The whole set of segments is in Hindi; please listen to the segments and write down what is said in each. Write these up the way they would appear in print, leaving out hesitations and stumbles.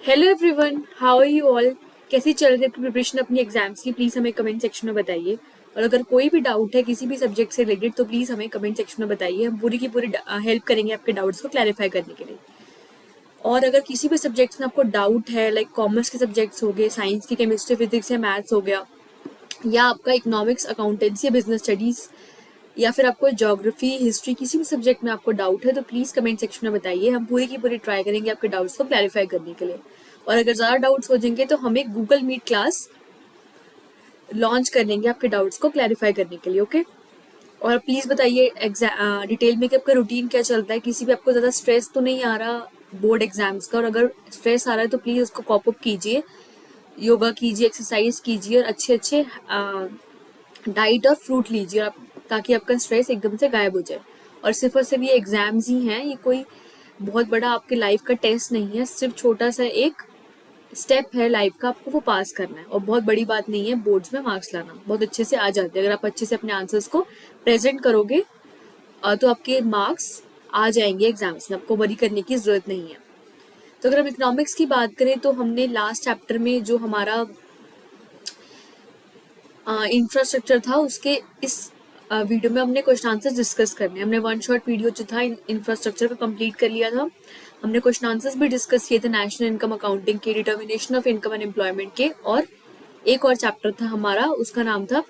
Hello everyone, how are you all. कैसी चल रही है आपकी प्रिपरेशन अपनी एग्जाम्स की? प्लीज हमें कमेंट सेक्शन में बताइए। और अगर कोई भी डाउट है किसी भी सब्जेक्ट से रिलेटेड तो प्लीज हमें कमेंट सेक्शन में बताइए। हम पूरी की पूरी हेल्प करेंगे आपके डाउट्स को क्लैरिफाई करने के लिए। और अगर किसी भी सब्जेक्ट्स में आपको डाउट है, लाइक कॉमर्स के सब्जेक्ट्स हो गए, साइंस की, केमिस्ट्री, फिजिक्स या मैथ्स हो गया, या आपका इकोनॉमिक्स, अकाउंटेंसी या बिजनेस स्टडीज, या फिर आपको ज्योग्राफी, हिस्ट्री, किसी भी सब्जेक्ट में आपको डाउट है तो प्लीज कमेंट सेक्शन में बताइए। हम पूरी की पूरी ट्राई करेंगे आपके डाउट्स को क्लैरिफाई करने के लिए। और अगर ज़्यादा डाउट्स हो जाएंगे तो हम एक गूगल मीट क्लास लॉन्च कर लेंगे आपके डाउट्स को क्लैरिफाई करने के लिए। ओके। और प्लीज़ बताइए डिटेल में कि आपका रूटीन क्या चलता है। किसी भी आपको ज़्यादा स्ट्रेस तो नहीं आ रहा बोर्ड एग्जाम्स का? और अगर स्ट्रेस आ रहा है तो प्लीज़ उसको कॉप अप कीजिए, योगा कीजिए, एक्सरसाइज कीजिए और अच्छे अच्छे डाइट और फ्रूट लीजिए ताकि आपका स्ट्रेस एकदम से गायब हो जाए। और सिर्फ ये एग्जाम्स ही हैं, ये कोई बहुत बड़ा आपके लाइफ का टेस्ट नहीं है, सिर्फ छोटा सा एक स्टेप है लाइफ का, आपको वो पास करना है। और बहुत बड़ी बात नहीं है बोर्ड्स में मार्क्स लाना, बहुत अच्छे से आ जाते हैं। अगर आप अच्छे से अपने आंसर्स को प्रेजेंट करोगे तो आपके मार्क्स आ जाएंगे एग्जाम्स में, आपको वरी करने की जरूरत नहीं है। तो अगर हम इकोनॉमिक्स की बात करें तो हमने लास्ट चैप्टर में जो हमारा इंफ्रास्ट्रक्चर था उसके इस वीडियो में हमने क्वेश्चन आंसर्स डिस्कस करने। हमने वन शॉट वीडियो जो था इंफ्रास्ट्रक्चर का कंप्लीट कर लिया था। हमने क्वेश्चन आंसर्स भी डिस्कस किए थे, नेशनल इनकम अकाउंटिंग के, determination of income and employment के, और एक और चैप्टर था हमारा, उसका नाम था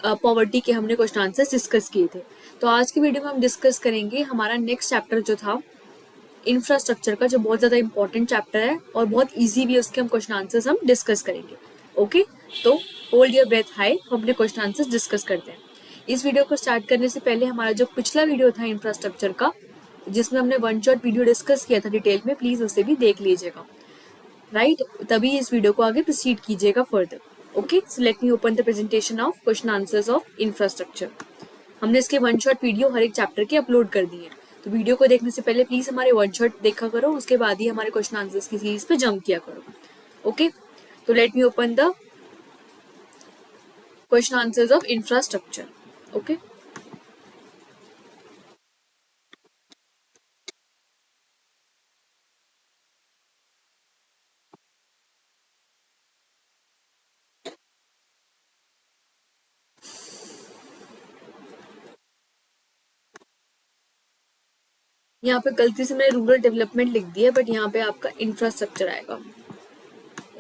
पॉवर्टी के। हमने क्वेश्चन आंसर्स डिस्कस किए थे। तो आज की वीडियो में हम डिस्कस करेंगे हमारा नेक्स्ट चैप्टर जो था इंफ्रास्ट्रक्चर का, जो बहुत ज़्यादा इंपॉर्टेंट चैप्टर है और बहुत ईजी भी है। उसके हम क्वेश्चन आंसर्स हम डिस्कस करेंगे। ओके, तो होल्ड योर ब्रेथ हाई, हम अपने क्वेश्चन आंसर्स डिस्कस करते हैं। इस वीडियो को स्टार्ट करने से पहले हमारा जो पिछला वीडियो था इंफ्रास्ट्रक्चर का, जिसमें हमने वन शॉट वीडियो डिस्कस किया था डिटेल में, प्लीज उसे भी देख लीजिएगा। राइट, तभी इस वीडियो को आगे प्रोसीड कीजिएगा further. Okay, so let me open the presentation of question answers of infrastructure. हमने इसके वन शॉट वीडियो हर एक चैप्टर के अपलोड कर दिए, तो वीडियो को देखने से पहले प्लीज हमारे वन शॉट देखा करो, उसके बाद ही हमारे क्वेश्चन आंसर्स की सीरीज पे जंप किया करो। ओके, तो let me open the question answers of infrastructure. Okay, यहाँ पे गलती से मैंने रूरल डेवलपमेंट लिख दिया, बट यहाँ पे आपका इंफ्रास्ट्रक्चर आएगा।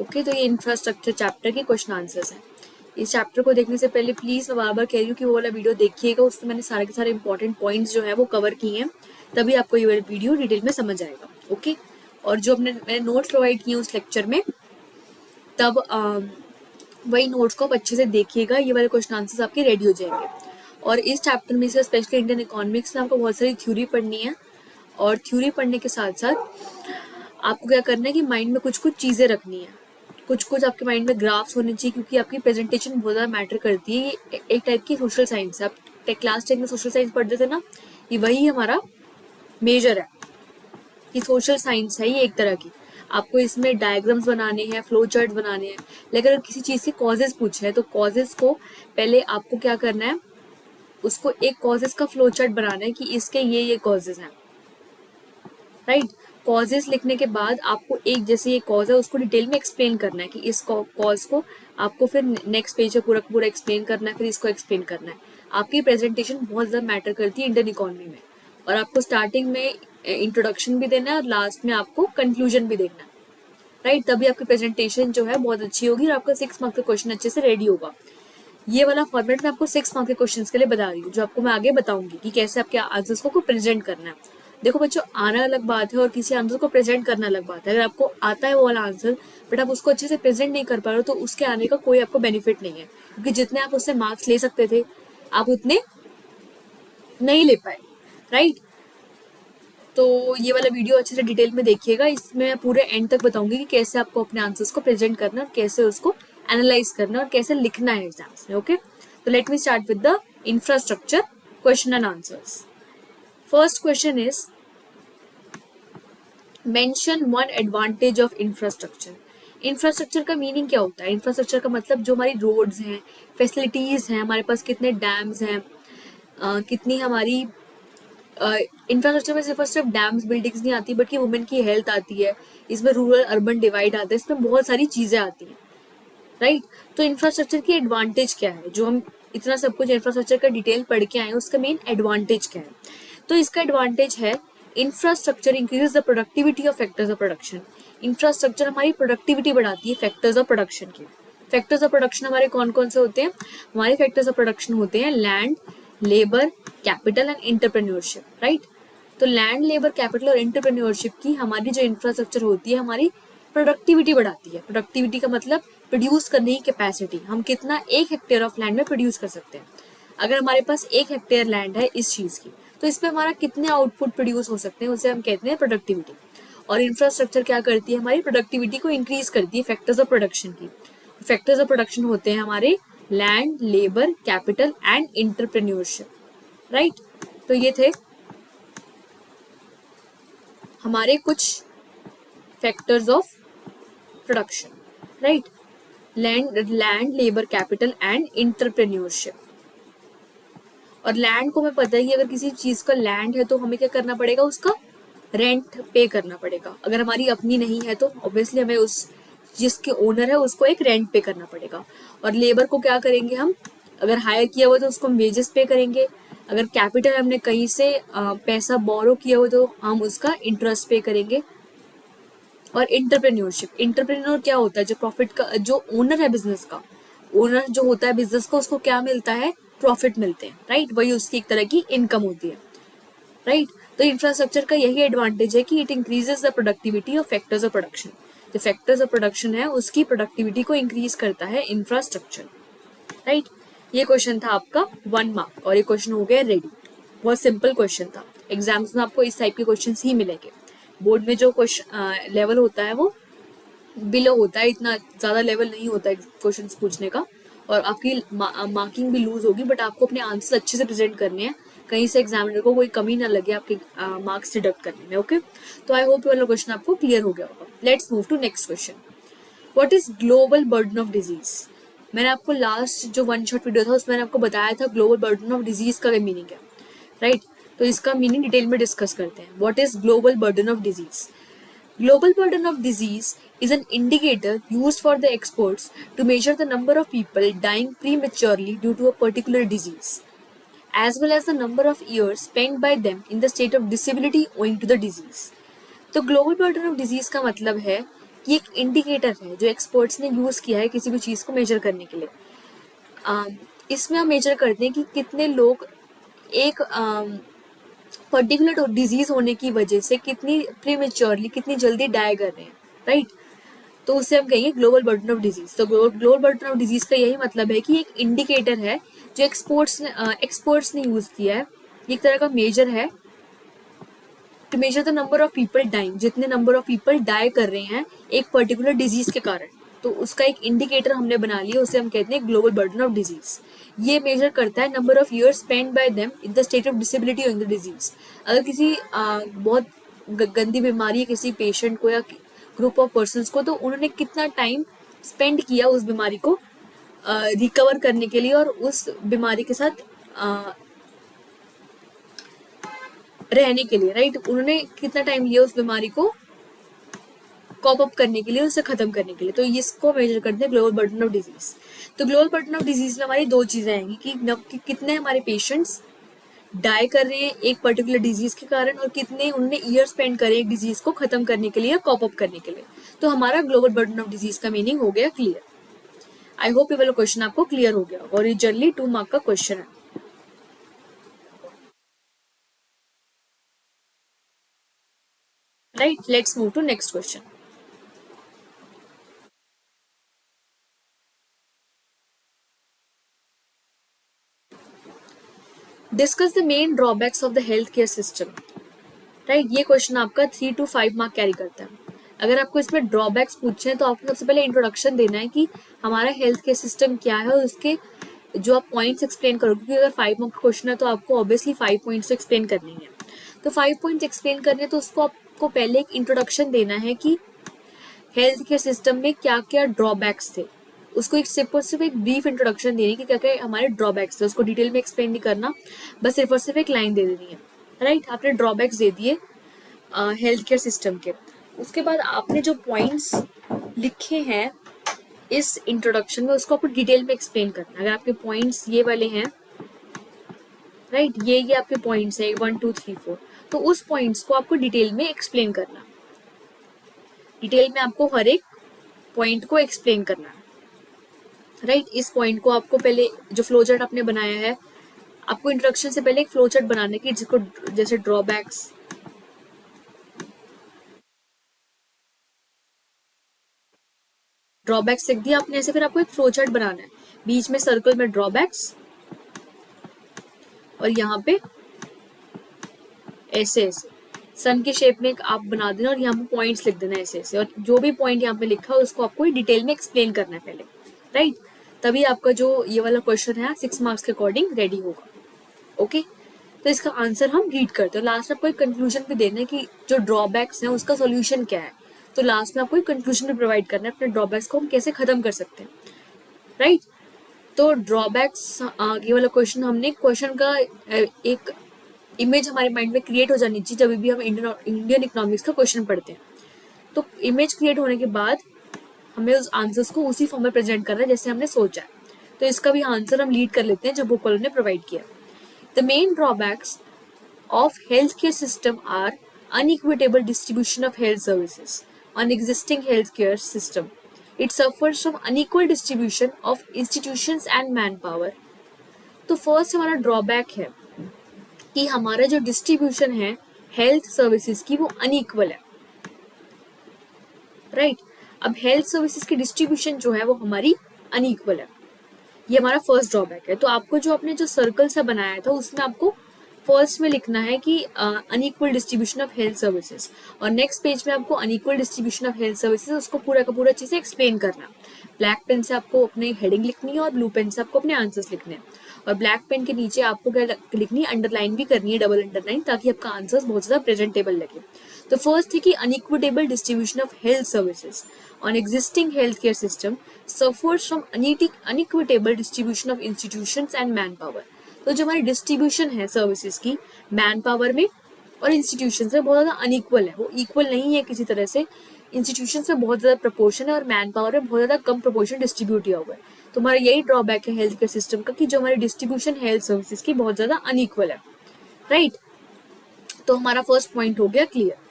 ओके, तो ये इंफ्रास्ट्रक्चर चैप्टर के क्वेश्चन आंसर्स हैं। इस चैप्टर को देखने से पहले प्लीज मैं बार बार कह रही हूँ कि वो वाला वीडियो देखिएगा, उसमें मैंने सारे के सारे इंपॉर्टेंट पॉइंट्स जो है वो कवर किए हैं, तभी आपको ये वीडियो डिटेल में समझ आएगा। ओके, और जो मैंने नोट्स प्रोवाइड किए उस लेक्चर में, तब वही नोट्स को आप अच्छे से देखिएगा, ये वाले क्वेश्चन आंसर्स आपके रेडी हो जाएंगे। और इस चैप्टर में से स्पेशली इंडियन इकोनॉमिक्स में आपको बहुत सारी थ्योरी पढ़नी है, और थ्योरी पढ़ने के साथ साथ आपको क्या करना है कि माइंड में कुछ कुछ चीज़ें रखनी है, कुछ कुछ आपके माइंड में ग्राफ्स होने चाहिए, क्योंकि आपकी प्रेजेंटेशन बहुत ज़्यादा मैटर करती है। ये एक टाइप की सोशल साइंस है। आप क्लास 10 में सोशल साइंस पढ़ते थे ना, ये वही हमारा मेजर है कि सोशल साइंस है ये एक तरह की। आपको इसमें डायग्राम्स बनाने हैं, फ्लो चार्ट बनाने हैं। लेकिन अगर किसी चीज़ के कॉजेज पूछे हैं तो कॉजेज को पहले आपको क्या करना है, उसको एक कॉजेज का फ्लो चार्ट बनाना है कि इसके ये कॉजेज हैं। राइट, कॉजेज लिखने के बाद आपको एक, जैसे ये कॉज है उसको डिटेल में एक्सप्लेन करना है कि इस कॉज को आपको फिर नेक्स्ट पेज पे पूरा पूरा एक्सप्लेन करना है, फिर इसको एक्सप्लेन करना है। आपकी प्रेजेंटेशन बहुत ज़्यादा मैटर करती है इंडियन इकोनॉमी में, और आपको स्टार्टिंग में इंट्रोडक्शन भी देना है और लास्ट में आपको कंक्लूजन भी देना है। राइट, तभी आपकी प्रेजेंटेशन जो है बहुत अच्छी होगी और आपका 6 मार्क्स का क्वेश्चन अच्छे से रेडी होगा। ये वाला फॉर्मेट मैं आपको 6 मार्क्स के क्वेश्चंस के लिए बता रही हूँ, जो आपको मैं आगे बताऊंगी कि कैसे आपके आंसर्स को प्रेजेंट करना है। देखो बच्चों, आना अलग बात है और किसी आंसर को प्रेजेंट करना अलग बात है। अगर आपको आता है वो वाला आंसर बट आप उसको अच्छे से प्रेजेंट नहीं कर पा रहे हो तो उसके आने का कोई आपको बेनिफिट नहीं है, क्योंकि जितने आप उससे मार्क्स ले सकते थे आप उतने नहीं ले पाए। राइट, तो ये वाला वीडियो अच्छे से डिटेल में देखिएगा, इसमें मैं पूरे एंड तक बताऊंगी कि कैसे आपको अपने आंसर्स को प्रेजेंट करना है और कैसे उसको एनालाइज करना है और कैसे लिखना है एग्जाम्स में। ओके, तो let me start with the infrastructure question and answers. First question is mention one advantage of infrastructure. Infrastructure का मीनिंग क्या होता है? इंफ्रास्ट्रक्चर का मतलब जो हमारी रोड्स हैं, फैसिलिटीज हैं, हमारे पास कितने डैम्स हैं, कितनी हमारी इंफ्रास्ट्रक्चर में सिर्फ और सिर्फ डैम्स बिल्डिंग्स नहीं आती, बल्कि वुमेन की हेल्थ आती है, इसमें रूरल अर्बन डिवाइड आता है, इसमें बहुत सारी चीजें आती हैं, राइट। तो इंफ्रास्ट्रक्चर की एडवांटेज क्या है, जो हम इतना सब कुछ इंफ्रास्ट्रक्चर का डिटेल पढ़ के आए हैं, उसका मेन एडवांटेज क्या है? तो इसका एडवांटेज है infrastructure increase the productivity of factors of production. Infrastructure हमारी प्रोडक्टिविटी बढ़ाती है फैक्टर्स ऑफ प्रोडक्शन की। फैक्टर्स ऑफ प्रोडक्शन हमारे कौन कौन से होते हैं? हमारे फैक्टर्स ऑफ प्रोडक्शन होते हैं land, labour, capital and entrepreneurship, right. तो लैंड, लेबर, कैपिटल और एंटरप्रेन्योरशिप की हमारी जो इंफ्रास्ट्रक्चर होती है, हमारी प्रोडक्टिविटी बढ़ाती है। प्रोडक्टिविटी का मतलब प्रोड्यूस करने की कैपेसिटी, हम कितना 1 हेक्टेयर ऑफ लैंड में प्रोड्यूस कर सकते हैं। अगर हमारे पास 1 हेक्टेयर लैंड है इस चीज की, तो इस पे हमारा कितने आउटपुट प्रोड्यूस हो सकते हैं, उसे हम कहते हैं प्रोडक्टिविटी। और इंफ्रास्ट्रक्चर क्या करती है? हमारी प्रोडक्टिविटी को इंक्रीज करती है फैक्टर्स ऑफ प्रोडक्शन की। फैक्टर्स ऑफ प्रोडक्शन होते हैं हमारे land, labour, capital and entrepreneurship, right. तो ये थे हमारे कुछ factors of production, right. Land, labour, capital and entrepreneurship. और लैंड को हमें पता है कि अगर किसी चीज का लैंड है तो हमें क्या करना पड़ेगा? उसका रेंट पे करना पड़ेगा। अगर हमारी अपनी नहीं है तो ऑब्वियसली हमें उस जिसके ओनर है उसको एक रेंट पे करना पड़ेगा। और लेबर को क्या करेंगे हम? अगर हायर किया हुआ तो उसको हम वेजेस पे करेंगे। अगर कैपिटल हमने कहीं से पैसा बोरो किया हुआ तो हम उसका इंटरेस्ट पे करेंगे। और इंटरप्रेन्योरशिप, इंटरप्रेन्योर क्या होता है? जो प्रॉफिट का, जो ओनर है बिजनेस का, ओनर जो होता है बिजनेस का, उसको क्या मिलता है? प्रॉफिट मिलते हैं, राइट। वही उसकी एक तरह की इनकम होती है, राइट। तो इंफ्रास्ट्रक्चर का यही एडवांटेज है कि it increases the productivity of factors of production. जो फैक्टर्स ऑफ प्रोडक्शन है उसकी प्रोडक्टिविटी को इंक्रीज करता है इंफ्रास्ट्रक्चर, राइट। ये क्वेश्चन था आपका 1 मार्क और ये क्वेश्चन हो गया रेडी। बहुत सिंपल क्वेश्चन था। एग्जाम्स में आपको इस टाइप के क्वेश्चन ही मिलेंगे। बोर्ड में जो क्वेश्चन लेवल होता है वो बिलो होता है, इतना ज्यादा लेवल नहीं होता है क्वेश्चन पूछने का, और आपकी मार्किंग भी लूज होगी, बट आपको अपने आंसर अच्छे से प्रेजेंट करने हैं, कहीं से एग्जामिनर को कोई कमी ना लगे आपके मार्क्स डिडक्ट करने में, ओके। तो आई होप वाला क्वेश्चन आपको क्लियर हो गया होगा। Let's move to next question. What is global burden of disease? मैंने आपको लास्ट जो 1 शॉट वीडियो था उसमें मैंने आपको बताया था ग्लोबल बर्डन ऑफ डिजीज का मीनिंग है, राइट। तो इसका मीनिंग डिटेल में डिस्कस करते हैं। What is global burden of disease? Global burden of disease is an indicator used for the experts to measure the number of people dying prematurely due to a particular disease, as well as the number of years spent by them in the state of disability owing to the disease. तो ग्लोबल बर्डन ऑफ डिजीज का मतलब है कि एक इंडिकेटर है जो एक्सपर्ट्स ने यूज किया है किसी भी चीज को मेजर करने के लिए। इसमें हम मेजर करते हैं कि कितने लोग एक पर्टिकुलर डिजीज होने की वजह से कितनी प्रीमेच्योरली, कितनी जल्दी डाई कर रहे हैं, राइट। तो उससे हम कहेंगे ग्लोबल बर्डन ऑफ डिजीज। तो ग्लोबल बर्डन ऑफ डिजीज का यही मतलब है कि एक इंडिकेटर है जो एक्सपर्ट्स ने यूज किया है, एक तरह का मेजर है to major the number of people dying, जितने नंबर ऑफ पीपल डाई कर रहे हैं एक पर्टिकुलर डिजीज के कारण। तो उसका एक इंडिकेटर हमने बना लिया, उसे हम कहते हैं ग्लोबल बर्डन ऑफ डिजीज। ये मेजर करता है number of years spend by them in the state of disability in the disease. अगर किसी बहुत गंदी बीमारी है किसी पेशेंट को या ग्रुप ऑफ पर्संस को, तो उन्होंने कितना टाइम स्पेंड किया उस बीमारी को रिकवर करने के लिए और उस बीमारी के साथ रहने के लिए, राइट। उन्होंने कितना टाइम लिया उस बीमारी को कॉप अप करने के लिए, उसे खत्म करने के लिए। तो इसको मेजर करते हैं ग्लोबल बर्डन ऑफ डिजीज। तो ग्लोबल बर्डन ऑफ डिजीज में हमारी 2 चीजें आएंगी कि कितने हमारे पेशेंट्स डाई कर रहे हैं एक पर्टिकुलर डिजीज के कारण और कितने उन्होंने ईयर स्पेंड करे एक डिजीज को खत्म करने के लिए, कॉप अप करने के लिए। तो हमारा ग्लोबल बर्डन ऑफ डिजीज का मीनिंग हो गया क्लियर। आई होप ये वाला क्वेश्चन आपको क्लियर हो गया और ये जनरली 2 मार्क का क्वेश्चन है, right. Let's move to next question. Discuss the main drawbacks of the health care system, right. ये क्वेश्चन आपका 3 to 5 मार्क कैरी करता है। अगर आपको इसमें ड्रॉबैक्स पूछे हैं तो आपको सबसे पहले इंट्रोडक्शन देना है कि हमारा हेल्थ केयर सिस्टम क्या है और उसके जो आप पॉइंट्स एक्सप्लेन करोगे, क्योंकि अगर 5 मार्क का क्वेश्चन है तो आपको ऑब्वियसली 5 पॉइंट्स एक्सप्लेन करनी है। तो 5 पॉइंट्स एक्सप्लेन करने तो उसको आपको पहले एक इंट्रोडक्शन देना है कि हेल्थ केयर सिस्टम में क्या क्या ड्रॉबैक्स थे। उसको एक सिर्फ एक ब्रीफ इंट्रोडक्शन देनी कि क्या क्या हमारे ड्रॉबैक्स थे, उसको डिटेल में एक्सप्लेन नहीं करना, बस सिर्फ और सिर्फ एक लाइन दे देनी है। राइट, आपने ड्रॉबैक्स दे दिए हेल्थ केयर सिस्टम के। उसके बाद आपने जो पॉइंट्स लिखे हैं इस इंट्रोडक्शन में उसको आपको डिटेल में एक्सप्लेन करना है। अगर आपके पॉइंट्स ये वाले हैं, राइट, ये आपके पॉइंट्स है 1 2 3 4, तो उस पॉइंट्स को आपको डिटेल में एक्सप्लेन करना, डिटेल में आपको हर एक पॉइंट को एक्सप्लेन करना है। राइट, इस पॉइंट को आपको पहले जो फ्लो चार्ट आपने बनाया है, आपको इंट्रोडक्शन से पहले एक फ्लो चार्ट बनाने की, जिसको जैसे ड्रॉबैक्स लिख दिया आपने ऐसे, फिर आपको एक फ्लो चार्ट बनाना है, बीच में सर्कल में ड्रॉबैक्स और यहाँ पे ऐसे ऐसे सन के शेप में आप बना देना और यहाँ पे पॉइंट्स लिख देना ऐसे ऐसे, और जो भी पॉइंट यहाँ पे लिखा है उसको आपको डिटेल में एक्सप्लेन करना है पहले। राइट, तभी आपका जो ये वाला क्वेश्चन है 6 मार्क्स के अकॉर्डिंग रेडी होगा। ओके, तो इसका आंसर हम रीड करते हैं। लास्ट में आपको एक कंक्लूजन भी देना है कि जो ड्रॉबैक्स है उसका सोल्यूशन क्या है, तो लास्ट में आपको एक कंक्लूजन भी प्रोवाइड करना है अपने ड्रॉबैक्स को हम कैसे खत्म कर सकते हैं। राइट, तो ड्रॉबैक्स ये वाला क्वेश्चन, हमने क्वेश्चन का एक इमेज हमारे माइंड में क्रिएट हो जानी चाहिए जब भी हम इंडियन इकोनॉमिक्स का क्वेश्चन पढ़ते हैं। तो इमेज क्रिएट होने के बाद हमें उस आंसर्स को उसी फॉर्म में प्रेजेंट करना है जैसे हमने सोचा है। तो इसका भी आंसर हम लीड कर लेते हैं जो बुक वालों ने प्रोवाइड किया। The main drawbacks of healthcare system are unequitable distribution of health services on existing healthcare system. It suffers from unequal distribution of institutions and manpower. तो फर्स्ट हमारा ड्रॉबैक है कि हमारा जो डिस्ट्रीब्यूशन है हेल्थ सर्विसेज की वो अनइक्वल है। राइट, अब हेल्थ सर्विसेज की डिस्ट्रीब्यूशन जो है वो हमारी अनइक्वल है, ये हमारा फर्स्ट ड्रॉबैक है। तो आपको जो आपने जो सर्कल सा बनाया था उसमें आपको फर्स्ट में लिखना है कि unequal distribution of health services, और नेक्स्ट पेज में आपको unequal distribution of health services उसको पूरा का पूरा चीज़ एक्सप्लेन करना। ब्लैक पेन से आपको अपनी हेडिंग लिखनी है और ब्लू पेन से आपको अपने आंसर्स लिखने हैं, और ब्लैक पेन के नीचे आपको क्या लिखनी है, अंडरलाइन भी करनी है, डबल अंडरलाइन, ताकि आपका आंसर्स बहुत ज़्यादा प्रेजेंटेबल लगे। तो फर्स्ट है कि inequitable distribution of health services on existing health care system suffers from inequitable distribution of institutions and manpower. तो जो हमारी डिस्ट्रीब्यूशन है सर्विसेज की मैन पावर में और इंस्टीट्यूशन में बहुत ज़्यादा अनइक्वल है, वो इक्वल नहीं है किसी तरह से। इंस्टीट्यूशन में बहुत ज़्यादा प्रपोर्शन है और मैन पावर में बहुत ज़्यादा कम प्रपोर्शन डिस्ट्रीब्यूट किया हुआ है। तो हमारा यही ड्रॉबैक है हेल्थ केयर सिस्टम का कि जो हमारी डिस्ट्रीब्यूशन हेल्थ सर्विसेज की बहुत ज़्यादा अनइक्वल है। राइट, तो हमारा फर्स्ट पॉइंट हो गया clear.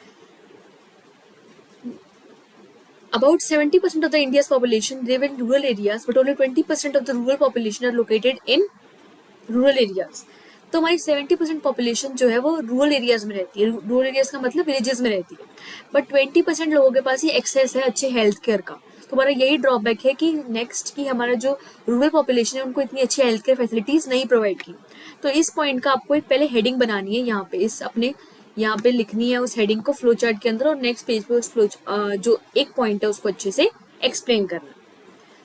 About 70% of the India's population live in rural areas, but only 20% of the rural population are located in rural areas. तो हमारी 70% पॉपुलेशन जो है वो रूरल एरियाज में रहती है। रूरल एरियाज का मतलब विलेजेस में रहती है, बट 20% लोगों के पास ही एक्सेस है अच्छे हेल्थ केयर का। तो हमारा यही ड्रॉबैक है कि नेक्स्ट की हमारा जो रूरल पॉपुलेशन है उनको इतनी अच्छी हेल्थ केयर फैसिलिटीज नहीं प्रोवाइड की। तो इस पॉइंट का आपको एक पहले हेडिंग बनानी है, यहाँ पे इस अपने यहाँ पे लिखनी है उस हेडिंग को फ्लो चार्ट के अंदर, और नेक्स्ट पेज पे उस जो एक पॉइंट है उसको अच्छे से एक्सप्लेन करना।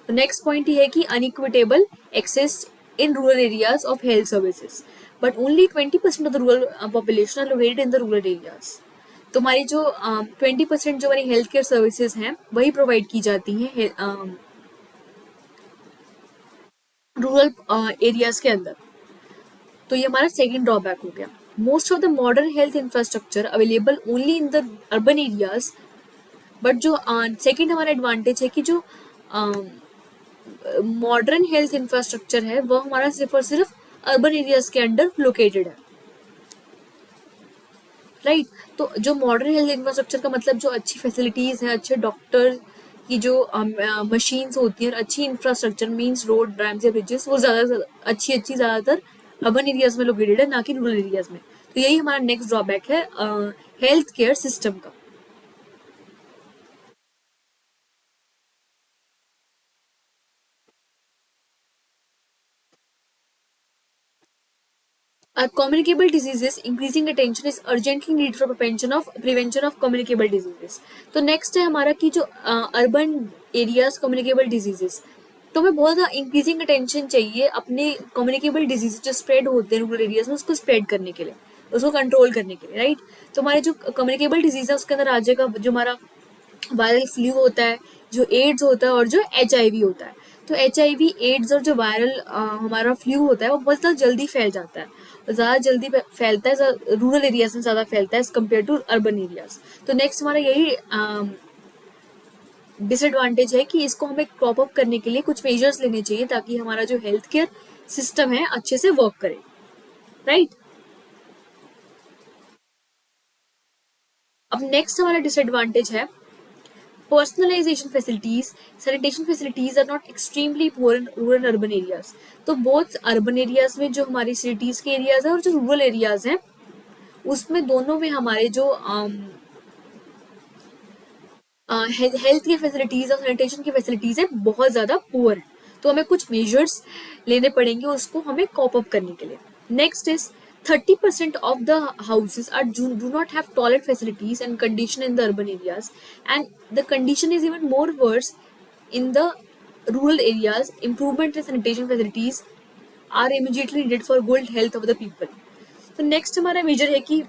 तो नेक्स्ट पॉइंट ये है कि अनइक्विटेबल access in rural areas of health services, but only 20% of the rural population are located in the rural areas. तो हमारी जो 20% जो हमारी हेल्थ केयर सर्विसेज हैं वही प्रोवाइड की जाती हैं रूरल एरियाज के अंदर। तो ये हमारा सेकेंड ड्रॉबैक हो गया। Most of the modern health infrastructure available only in the urban areas, but जो सेकेंड हमारा एडवांटेज है कि जो मॉडर्न हेल्थ इंफ्रास्ट्रक्चर है वो हमारा सिर्फ और सिर्फ अर्बन एरियाज के अंडर लोकेटेड है। राइट, तो जो मॉडर्न हेल्थ इंफ्रास्ट्रक्चर का मतलब जो अच्छी फैसिलिटीज हैं, अच्छे डॉक्टर की जो मशीन्स होती हैं, अच्छी इंफ्रास्ट्रक्चर मींस रोड रैम्स या ब्रिजेस, वो ज़्यादा अच्छी ज़्यादातर अर्बन एरियाज में लोकेटेड है, ना कि रूरल एरियाज में। तो यही हमारा नेक्स्ट ड्रॉबैक है हेल्थ केयर सिस्टम का। Communicable diseases, increasing attention is urgently needed for prevention of communicable diseases. तो नेक्स्ट है हमारा कि जो अर्बन एरियाज कम्युनिकेबल डिजीजेस, तो हमें बहुत ज़्यादा इंक्रीजिंग अटेंशन चाहिए अपने कम्युनिकेबल डिजीज जो स्प्रेड होते हैं रूरल एरियाज में, उसको स्प्रेड करने के लिए, उसको कंट्रोल करने के लिए। राइट, तो हमारे जो कम्युनिकेबल डिजीज है उसके अंदर आ जाएगा जो हमारा वायरल फ्लू होता है, जो एड्स होता है और जो HIV होता है। तो HIV एड्स और जो वायरल हमारा फ्लू होता है वो बहुत ज़्यादा जल्दी फैल जाता है, ज़्यादा जल्दी फैलता है, रूरल एरियाज में ज़्यादा फैलता है as compare to urban areas. तो नेक्स्ट हमारा यही डिसएडवांटेज है कि इसको हमें क्रॉप अप करने के लिए कुछ मेजर्स लेने चाहिए ताकि हमारा जो हेल्थ केयर सिस्टम है अच्छे से वर्क करे, राइट। अब नेक्स्ट हमारा डिसएडवांटेज है personalization facilities. Sanitation facilities are not extremely poor in rural urban areas. तो बोथ अर्बन एरियाज में जो हमारी सिटीज के एरियाज है और जो रूरल एरियाज हैं उसमें दोनों में हमारे जो हेल्थ की फैसिलिटीज और सैनिटेशन की फैसिलिटीज है बहुत ज्यादा पुअर है। तो हमें कुछ मेजर्स लेने पड़ेंगे उसको हमें कॉप अप करने के लिए। Next is 30% of the houses do not have toilet facilities and condition in the urban areas, and the condition is even more worse in the rural areas. Improvement in sanitation facilities are immediately needed for good health of the people. तो नेक्स्ट हमारा मेजर है कि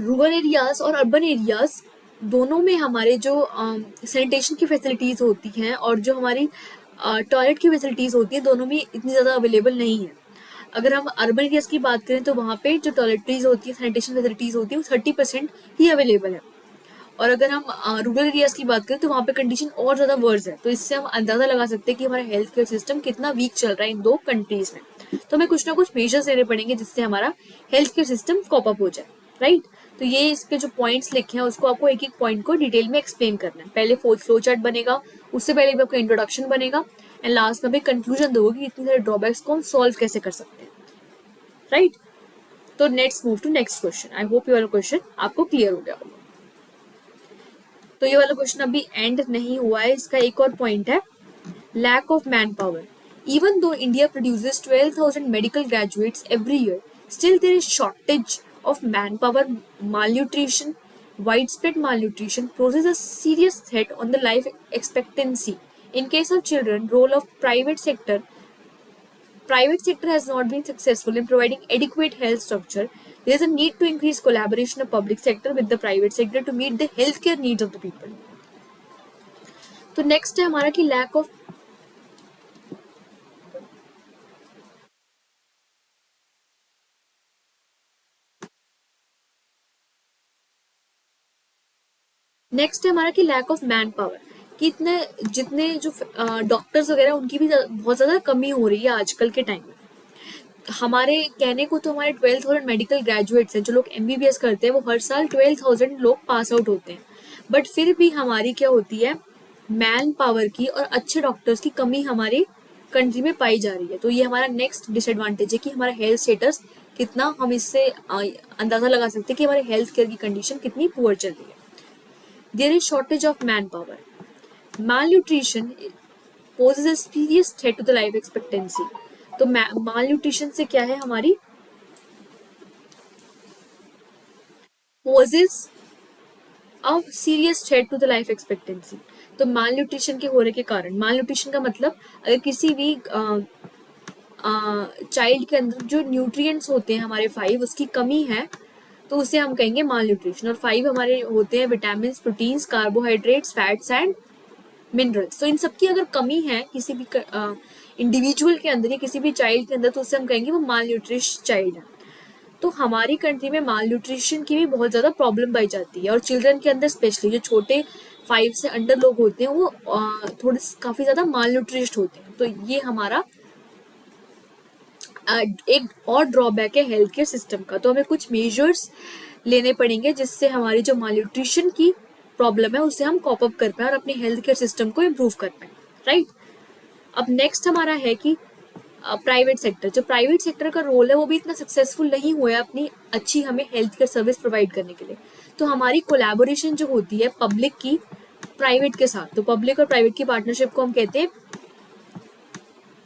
रूरल एरियाज और अर्बन एरियाज दोनों में हमारे जो सैनिटेशन की फैसिलिटीज होती हैं और जो हमारी टॉयलेट की फैसिलिटीज होती हैं दोनों में इतनी ज़्यादा अवेलेबल नहीं है। अगर हम अर्बन एरियाज की बात करें तो वहाँ पे जो टॉयलेटरीज होती है, सैनिटेशन फैसिलिटीज होती है वो 30% ही अवेलेबल है। और अगर हम रूरल एरियाज की बात करें तो वहाँ पे कंडीशन और ज़्यादा वर्स है। तो इससे हम अंदाज़ा लगा सकते हैं कि हमारा हेल्थ केयर सिस्टम कितना वीक चल रहा है इन दो कंट्रीज में। तो हमें कुछ ना कुछ मेजर्स लेने पड़ेंगे जिससे हमारा health care system corp up हो जाए, राइट। तो ये इसके जो पॉइंट्स लिखे हैं उसको आपको एक एक पॉइंट को डिटेल में एक्सप्लेन करना है। पहले फ्लो चार्ट बनेगा, उससे पहले भी आपका इंट्रोडक्शन बनेगा एंड लास्ट में भी कंक्लूजन दोगे कि इतने सारे ड्रॉबैक्स को हम सॉल्व कैसे कर सकते हैं, राइट। तो let's move to next question. I hope ये वाला क्वेश्चन आपको क्लियर हो गया होगा। तो ये वाला क्वेश्चन अभी एंड नहीं हुआ है, इसका एक और पॉइंट है lack of manpower. Even though India produces 12,000 medical graduates every year, still there is shortage of manpower. Malnutrition, widespread malnutrition poses a serious threat on the life expectancy. In case of children, role of private sector has not been successful in providing adequate health structure. There is a need to increase collaboration of public sector with the private sector to meet the healthcare needs of the people. तो नेक्स्ट है हमारा कि लैक ऑफ नेक्स्ट है हमारा कि लैक ऑफ मैन पावर, कि इतने जितने जो डॉक्टर्स वगैरह उनकी भी बहुत ज़्यादा कमी हो रही है आजकल के टाइम में। हमारे कहने को तो हमारे 12,000 मेडिकल ग्रेजुएट्स हैं, जो लोग MBBS करते हैं वो हर साल 12,000 लोग पास आउट होते हैं, बट फिर भी हमारी क्या होती है मैन पावर की और अच्छे डॉक्टर्स की कमी हमारी कंट्री में पाई जा रही है। तो ये हमारा नेक्स्ट डिसएडवांटेज है कि हमारा हेल्थ स्टेटस कितना, हम इससे अंदाज़ा लगा सकते हैं कि हमारे हेल्थ केयर की कंडीशन कितनी पुअर चल रही है। There is shortage of manpower. Malnutrition poses a serious threat to the life expectancy. तो malnutrition से क्या है हमारी poses a serious threat to the life expectancy. तो malnutrition के होने के कारण, malnutrition का मतलब अगर किसी भी चाइल्ड के अंदर जो न्यूट्रिएंट्स होते हैं हमारे 5 उसकी कमी है तो उसे हम कहेंगे माल न्यूट्रिशन। और 5 हमारे होते हैं vitamin, proteins, carbohydrates, fats and minerals. तो इन सब की अगर कमी है किसी भी इंडिविजुअल के अंदर या किसी भी चाइल्ड के अंदर तो उससे हम कहेंगे वो माल न्यूट्रिश चाइल्ड है। तो हमारी कंट्री में माल न्यूट्रिशन की भी बहुत ज़्यादा प्रॉब्लम पाई जाती है और चिल्ड्रन के अंदर स्पेशली जो छोटे 5 से अंडर लोग होते हैं वो थोड़े काफ़ी ज़्यादा माल न्यूट्रिश्ड होते हैं। तो ये हमारा एक और ड्रॉबैक है हेल्थ केयर सिस्टम का। तो हमें कुछ मेजर्स लेने पड़ेंगे जिससे हमारी जो मालन्यूट्रिशन की प्रॉब्लम है उसे हम कॉप अप कर पाए और अपने हेल्थ केयर सिस्टम को इम्प्रूव कर पाए, राइट। अब नेक्स्ट हमारा है कि प्राइवेट सेक्टर, जो प्राइवेट सेक्टर का रोल है वो भी इतना सक्सेसफुल नहीं हुआ है अपनी अच्छी हमें हेल्थ केयर सर्विस प्रोवाइड करने के लिए। तो हमारी कोलैबोरेशन जो होती है पब्लिक की प्राइवेट के साथ, तो पब्लिक और प्राइवेट की पार्टनरशिप को हम कहते हैं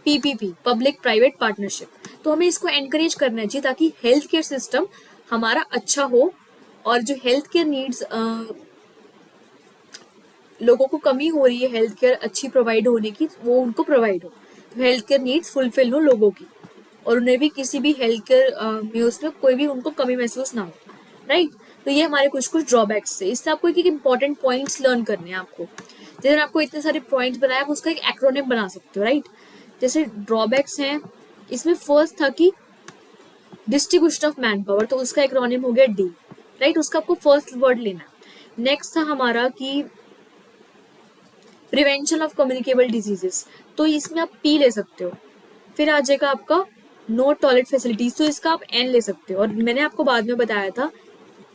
PPP, पब्लिक प्राइवेट पार्टनरशिप। तो हमें इसको एनकरेज करना चाहिए ताकि हेल्थ केयर सिस्टम हमारा अच्छा हो और जो हेल्थ केयर नीड्स लोगों को कमी हो रही है हेल्थ केयर अच्छी प्रोवाइड होने की वो उनको प्रोवाइड हो, तो हेल्थ केयर नीड्स फुलफिल हो लोगों की और उन्हें भी किसी भी हेल्थ केयर में उसमें कोई भी उनको कमी महसूस ना हो, राइट। तो ये हमारे कुछ कुछ ड्रॉबैक्स थे। इससे आपको एक इंपॉर्टेंट पॉइंट्स लर्न करने हैं आपको। जैसे आपको इतने सारे पॉइंट्स बनाए, आप उसका एक एक्रोनिम बना सकते हो, राइट। जैसे ड्रॉबैक्स हैं, इसमें फर्स्ट था कि डिस्ट्रीब्यूशन ऑफ मैन पावर, तो उसका एक्रोनिम हो गया डी, राइट। उसका आपको फर्स्ट वर्ड लेना है। नेक्स्ट था हमारा कि प्रिवेंशन ऑफ कम्युनिकेबल डिजीजेस, तो इसमें आप पी ले सकते हो। फिर आ जाएगा आपका नो टॉयलेट फैसिलिटीज, तो इसका आप एन ले सकते हो। और मैंने आपको बाद में बताया था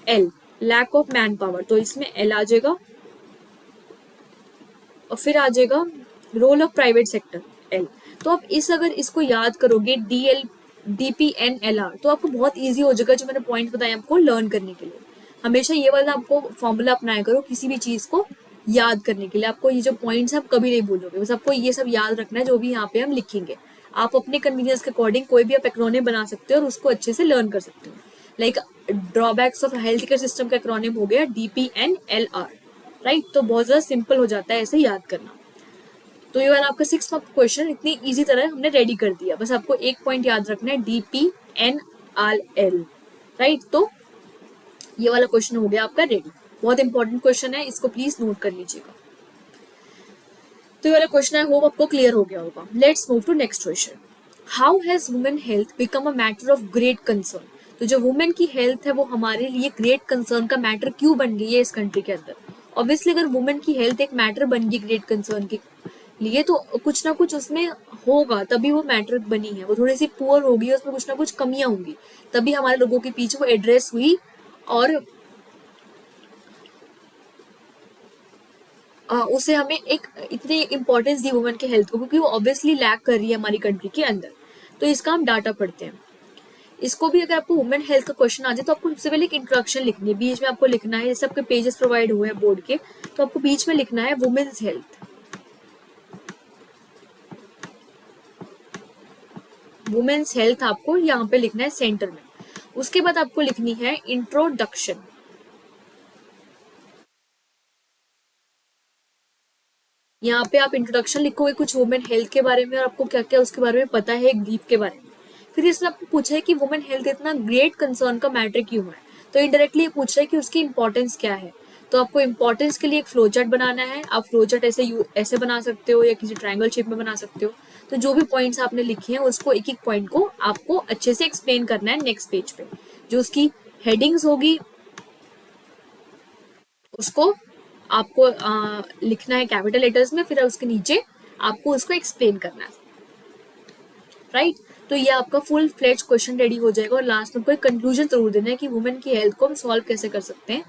L, lack of manpower, तो इसमें एल आ जाएगा। और फिर आ जाएगा role of private sector, L. तो आप अगर इसको याद करोगे D L D P N L R, तो आपको बहुत ईजी हो जाएगा जो मैंने पॉइंट बताए आपको लर्न करने के लिए। हमेशा ये वाला आपको फॉर्मूला अपनाया करो किसी भी चीज को याद करने के लिए। आपको ये जो पॉइंट्स आप कभी नहीं भूलोगे, बस आपको ये सब याद रखना है जो भी यहाँ पे हम लिखेंगे। आप अपने कन्वीनियंस के अकॉर्डिंग कोई भी आप एक्रोनिम बना सकते हो और उसको अच्छे से लर्न कर सकते हो। Like drawbacks of health care system का एक्रोनिम हो गया DPNLR, राइट। तो बहुत ज्यादा सिंपल हो जाता है ऐसे याद करना। तो ये वाला आपका 6 मार्क क्वेश्चन इतनी इजी तरह हमने रेडी कर दिया। बस आपको एक पॉइंट याद रखना है DPNRL, राइट। तो ये वाला क्वेश्चन हो गया आपका रेडी। बहुत इंपॉर्टेंट क्वेश्चन है, इसको प्लीज नोट कर लीजिएगा। तो ये वाला क्वेश्चन आई होप आपको क्लियर हो गया होगा। Let's move to next question. How has women health become a matter of great concern, तो जो वुमेन की हेल्थ है वो हमारे लिए ग्रेट कंसर्न का मैटर क्यों बन गई है इस कंट्री के अंदर। ऑब्वियसली अगर वुमेन की हेल्थ एक मैटर बन गई ग्रेट कंसर्न के लिए, तो कुछ ना कुछ उसमें होगा, तभी वो मैटर बनी है। वो थोड़ी सी पुअर होगी, उसमें कुछ ना कुछ कमियां होंगी, तभी हमारे लोगों के पीछे वो एड्रेस हुई और उसे हमें एक इतनी इंपॉर्टेंस दी वुमेन के हेल्थ को, क्योंकि वो ऑब्वियसली लैक कर रही है हमारी कंट्री के अंदर। तो इसका हम डाटा पढ़ते हैं। इसको भी अगर आपको वुमेन हेल्थ का क्वेश्चन आ जाए तो आपको सबसे पहले एक इंट्रोडक्शन लिखनी है, बीच में आपको लिखना है, जैसे आपके पेजेस प्रोवाइड हुए हैं बोर्ड के, तो आपको बीच में लिखना है वुमेन्स हेल्थ। वुमेन्स हेल्थ आपको यहाँ पे लिखना है सेंटर में। उसके बाद आपको लिखनी है इंट्रोडक्शन। यहाँ पे आप इंट्रोडक्शन लिखोगे कुछ वुमेन हेल्थ के बारे में और आपको क्या क्या उसके बारे में पता है एक डीप के बारे में। फिर इसमें आपको पूछा है कि वुमेन हेल्थ इतना ग्रेट कंसर्न का मैटर क्यों है, तो इनडायरेक्टली ये पूछ रहा है कि उसकी इंपॉर्टेंस क्या है। तो आपको इंपॉर्टेंस के लिए एक फ्लो चार्ट बनाना है। आप फ्लो चार्ट ऐसे बना सकते हो या किसी ट्रायंगल शेप में बना सकते हो। तो जो भी पॉइंट्स आपने लिखे हैं उसको एक एक पॉइंट को आपको अच्छे से एक्सप्लेन करना है नेक्स्ट पेज पे। जो उसकी हेडिंग्स होगी उसको आपको लिखना है कैपिटल लेटर्स में, फिर उसके नीचे आपको उसको एक्सप्लेन करना है, राइट। तो ये आपका फुल फ्लेज क्वेश्चन रेडी हो जाएगा। और लास्ट में कोई कंक्लूजन जरूर देना है कि वुमेन की हेल्थ को हम सॉल्व कैसे कर सकते हैं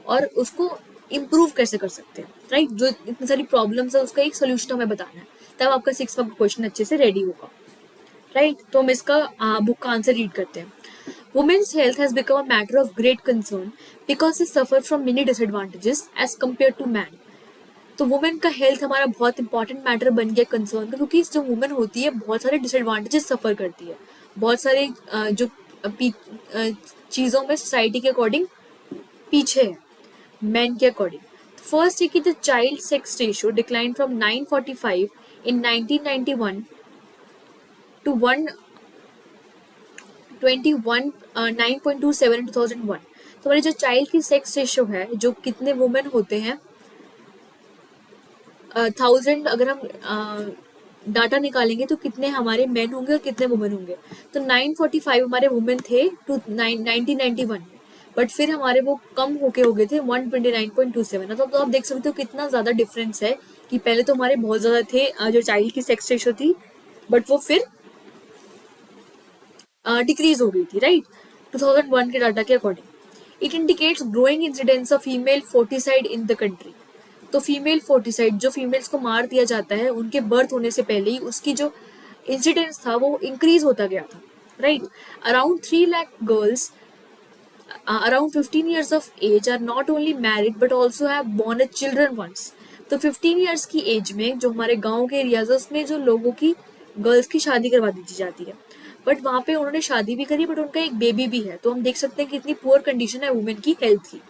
और उसको इम्प्रूव कैसे कर सकते हैं, राइट। जो इतनी सारी प्रॉब्लम्स है उसका एक सोल्यूशन हमें बताना है, तब आपका 6 मार्क क्वेश्चन अच्छे से रेडी होगा, राइट। तो हम इसका बुक का आंसर रीड करते हैं। Women's health has become a matter of great concern because they suffer from many disadvantages as compared to man. तो वुमेन का हेल्थ हमारा बहुत इंपॉर्टेंट मैटर बन गया कंसर्न का, क्योंकि जो वुमेन होती है बहुत सारे डिसएडवांटेजेस सफर करती है, बहुत सारे जो चीज़ों में सोसाइटी के अकॉर्डिंग पीछे है मैन के अकॉर्डिंग। फर्स्ट है कि the child sex ratio decline from 945 in 1991 to 9.27 in 2001। तो हमारी जो चाइल्ड की सेक्स रेशियो है, जो कितने वुमेन होते हैं 1000, अगर हम डाटा निकालेंगे तो कितने हमारे मेन होंगे और कितने वुमेन होंगे। तो 945 हमारे वुमेन थे 1991 में, बट फिर हमारे वो कम होके हो गए थे 129.27। तो आप देख सकते हो कितना ज्यादा डिफरेंस है कि पहले तो हमारे बहुत ज्यादा थे जो चाइल्ड की सेक्स रेशियो थी, बट वो फिर डिक्रीज हो गई थी, राइट, 2001 के डाटा के according. It indicates growing incidence of female foeticide in the country. तो फीमेल फोर्टिसाइड, जो फीमेल्स को मार दिया जाता है उनके बर्थ होने से पहले ही, उसकी जो इंसिडेंस था वो इंक्रीज होता गया था, right. Around 3 lakh girls around 15 years of age are not only married but also have born a children once। तो 15 years की एज में जो हमारे गांव के एरियाज है उसमें जो लोगों की गर्ल्स की शादी करवा दी जाती है, बट वहां पे उन्होंने शादी भी करी बट उनका एक बेबी भी है। तो हम देख सकते हैं कि इतनी पुअर कंडीशन है वुमेन की हेल्थ की।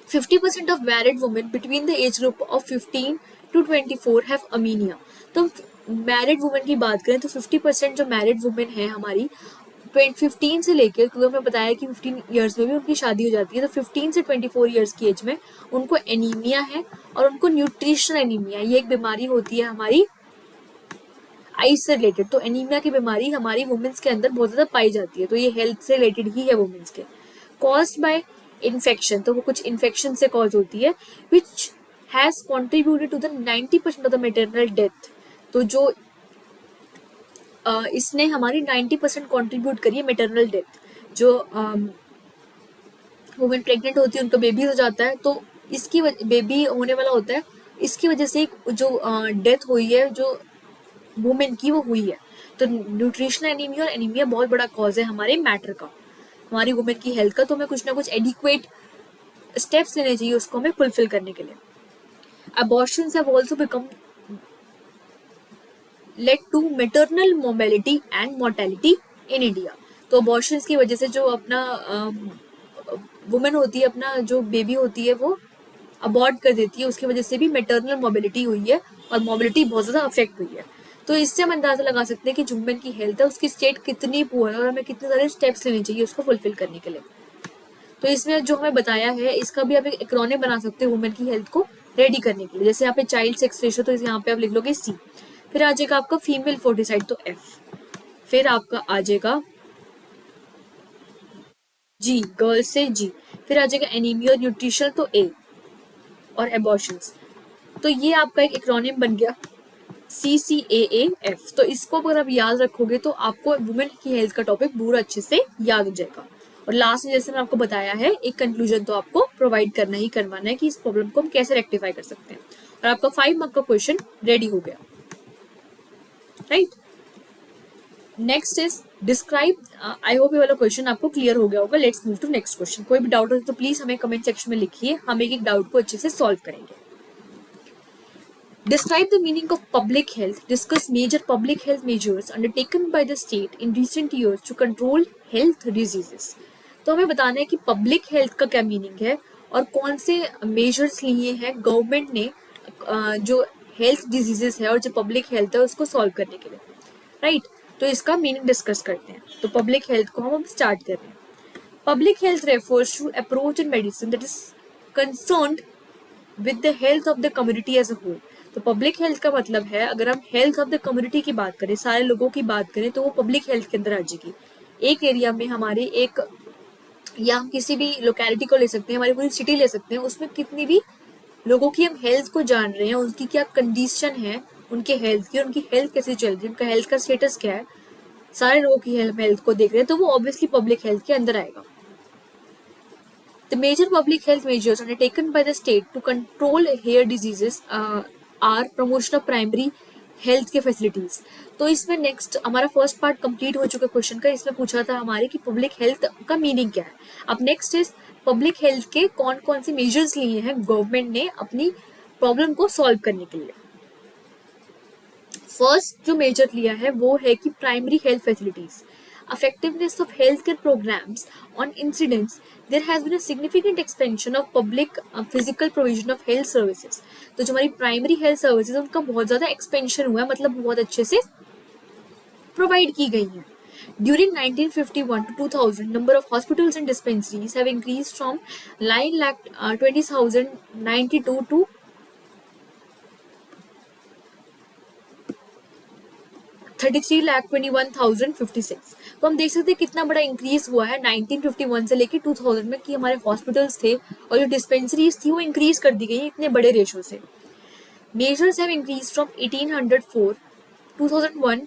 50% of married women between the age group of 15 to 24 have anaemia. तो मैरिड वुमेन की बात करें तो 50% जो मैरिड वुमेन है हमारी 15 से लेकर, क्योंकि हमें बताया कि 15 ईयर्स में भी उनकी शादी हो जाती है, तो 15 से 24 ईयर्स की एज में उनको एनीमिया है और उनको न्यूट्रिशनल एनीमिया, ये एक बीमारी होती है हमारी आइस से रिलेटेड। तो एनीमिया की बीमारी हमारी वुमेन्स के अंदर बहुत ज्यादा पाई जाती है, तो ये हेल्थ से रिलेटेड ही है वुमेन्स के। कॉज्ड बाय इन्फेक्शन, तो वो कुछ इन्फेक्शन से कॉज होती है, which has contributed to the 90% of the maternal death. तो जो इसने हमारी 90% कॉन्ट्रीब्यूट करी है मेटरनल डेथ। जो वुमेन प्रेग्नेंट होती है, उनका बेबी हो जाता है, तो इसकी बेबी होने वाला होता है, इसकी वजह से जो डेथ हुई है जो वुमेन की, वो हुई है। तो न्यूट्रिशनल एनीमिया और एनीमिया बहुत बड़ा कॉज है हमारे मैटर का, हमारी वुमेन की हेल्थ का। तो हमें कुछ ना कुछ एडिक्वेट स्टेप्स लेने चाहिए उसको हमें फुलफिल करने के लिए। Abortions have also become led to maternal mobility and mortality in India. तो अबॉर्शंस की वजह से जो अपना वुमेन होती है, अपना जो बेबी होती है वो अबॉर्ट कर देती है, उसकी वजह से भी मेटरनल मोबिलिटी हुई है और मोबिलिटी बहुत ज्यादा अफेक्ट हुई है। तो इससे हम अंदाजा लगा सकते हैं कि जो वुमेन की हेल्थ है उसकी स्टेट कितनी पुअर है और हमें कितने सारे स्टेप्स लेने चाहिए उसको फुलफिल करने के लिए। तो इसमें जो हमें बताया है इसका भी आप एक एक्रोनिम बना सकते हो वुमेन की हेल्थ को रेडी करने के लिए। जैसे यहाँ पे चाइल्ड सेक्स रेशियो, तो यहाँ पे आप लिख लोगे C, फिर आ जाएगा आपका फीमेल फोर्टिसाइड तो F, फिर आपका आ जाएगा G, गर्ल्स से G, फिर आ जाएगा एनीमिया और न्यूट्रिशन तो A, और एबॉर्शंस। तो ये आपका एक एक्रोनिम बन गया CCAAF। तो इसको अगर आप याद रखोगे तो आपको वुमेन की हेल्थ का टॉपिक पूरा अच्छे से याद हो जाएगा। और लास्ट में जैसे मैंने आपको बताया है, एक कंक्लूजन तो आपको प्रोवाइड करना ही करवाना है कि इस प्रॉब्लम को हम कैसे रेक्टिफाई कर सकते हैं। और आपका 5 मार्क का क्वेश्चन रेडी हो गया, right. Next is describe. I hope ये वाला क्वेश्चन आपको क्लियर हो गया होगा। Let's move to next question. कोई भी डाउट हो तो प्लीज हमें कमेंट सेक्शन में लिखिए, हम एक डाउट को अच्छे से सॉल्व करेंगे। Describe the meaning of public health. Discuss major public health measures undertaken by the state in recent years to control health diseases. तो हमें बताना है कि पब्लिक हेल्थ का क्या मीनिंग है और कौन से मेजर्स लिए हैं गवर्नमेंट ने जो हेल्थ डिजीजेस है और जो पब्लिक हेल्थ है उसको सॉल्व करने के लिए, राइट। तो इसका मीनिंग डिस्कस करते हैं। तो पब्लिक हेल्थ को हम स्टार्ट कर रहे हैं। Public health refers to approach in medicine that is concerned with the health of the community as a whole. तो पब्लिक हेल्थ का मतलब है, अगर हम हेल्थ ऑफ द कम्युनिटी की बात करें, सारे लोगों की बात करें, तो वो पब्लिक हेल्थ के अंदर आ जाएगी। एक एरिया में हमारे एक, या हम किसी भी लोकेलिटी को ले सकते हैं, हमारी पूरी सिटी ले सकते हैं, उसमें कितनी भी लोगों की हम हेल्थ को जान रहे हैं, उनकी क्या कंडीशन है, उनके हेल्थ की, उनकी हेल्थ कैसे चल रही है, उनका हेल्थ का स्टेटस क्या है, सारे लोगों की हेल्थ को देख रहे हैं, तो वो ऑब्वियसली पब्लिक हेल्थ के अंदर आएगा। The major public health measures undertaken by the state to control hair diseases are promotion of primary health के फैसिलिटीज। तो इसमें नेक्स्ट हमारा फर्स्ट पार्ट कंप्लीट हो चुका क्वेश्चन का। इसमें पूछा था हमारे कि पब्लिक हेल्थ का मीनिंग क्या है। अब नेक्स्ट इज पब्लिक हेल्थ के कौन कौन से मेजर्स लिए हैं गवर्नमेंट ने अपनी प्रॉब्लम को सॉल्व करने के लिए। फर्स्ट जो मेजर लिया है वो है कि primary health facilities. effectiveness of healthcare programs on incidents, there has been a significant expansion of public physical provision of health services। तो जो हमारी प्राइमरी हेल्थ सर्विसेज उनका बहुत ज्यादा एक्सपेंशन हुआ है, मतलब बहुत अच्छे से प्रोवाइड की गई है। During 1951 to 2000, number of hospitals and dispensaries have increased from 9,20,092 to 33,21,056। तो हम देख सकते हैं कितना बड़ा इंक्रीज हुआ है 1951 से लेके 2000 में, कि हमारे हॉस्पिटल्स थे और जो डिस्पेंसरीज थी वो इंक्रीज कर दी गई इतने बड़े रेशो से। Measures have increase from 1804 2001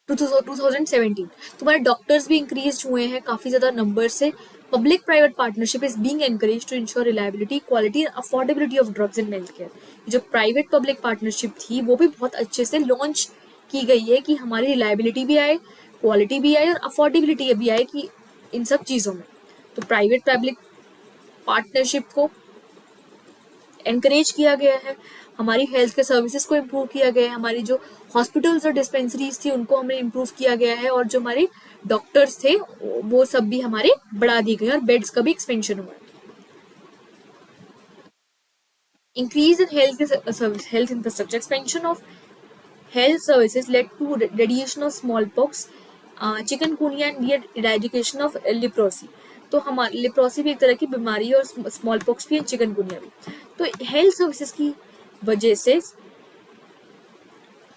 2017। तुम्हारे डॉक्टर्स भी इंक्रीज हुए हैं काफी ज्यादा नंबर से। Public private partnership is being encourage to ensure reliability, quality and affordability of drugs in health care. जो प्राइवेट पब्लिक पार्टनरशिप थी वो भी बहुत अच्छे से लॉन्च की गई है कि हमारी रिलायबिलिटी भी आए, क्वालिटी भी आए और अफोर्डेबिलिटी भी आए कि इन सब चीजों में। तो प्राइवेट पब्लिक पार्टनरशिप को एनकरेज किया गया है, हमारी हेल्थ के सर्विसेज को इम्प्रूव किया गया है, हमारी जो हॉस्पिटल्स और डिस्पेंसरीज थी उनको हमें इम्प्रूव किया गया है, और जो हमारे डॉक्टर्स थे वो सब भी हमारे बढ़ा दिए गए और बेड्स का भी एक्सपेंशन हुआ है। Increase in health infrastructure, expansion of health services led to eradication of smallpox, chikungunya and eradication of leprosy. तो हमारे लेप्रोसी भी एक तरह की बीमारी है और स्मॉल पॉक्स भी है, चिकनगुनिया भी। तो हेल्थ सर्विसेज की वजह से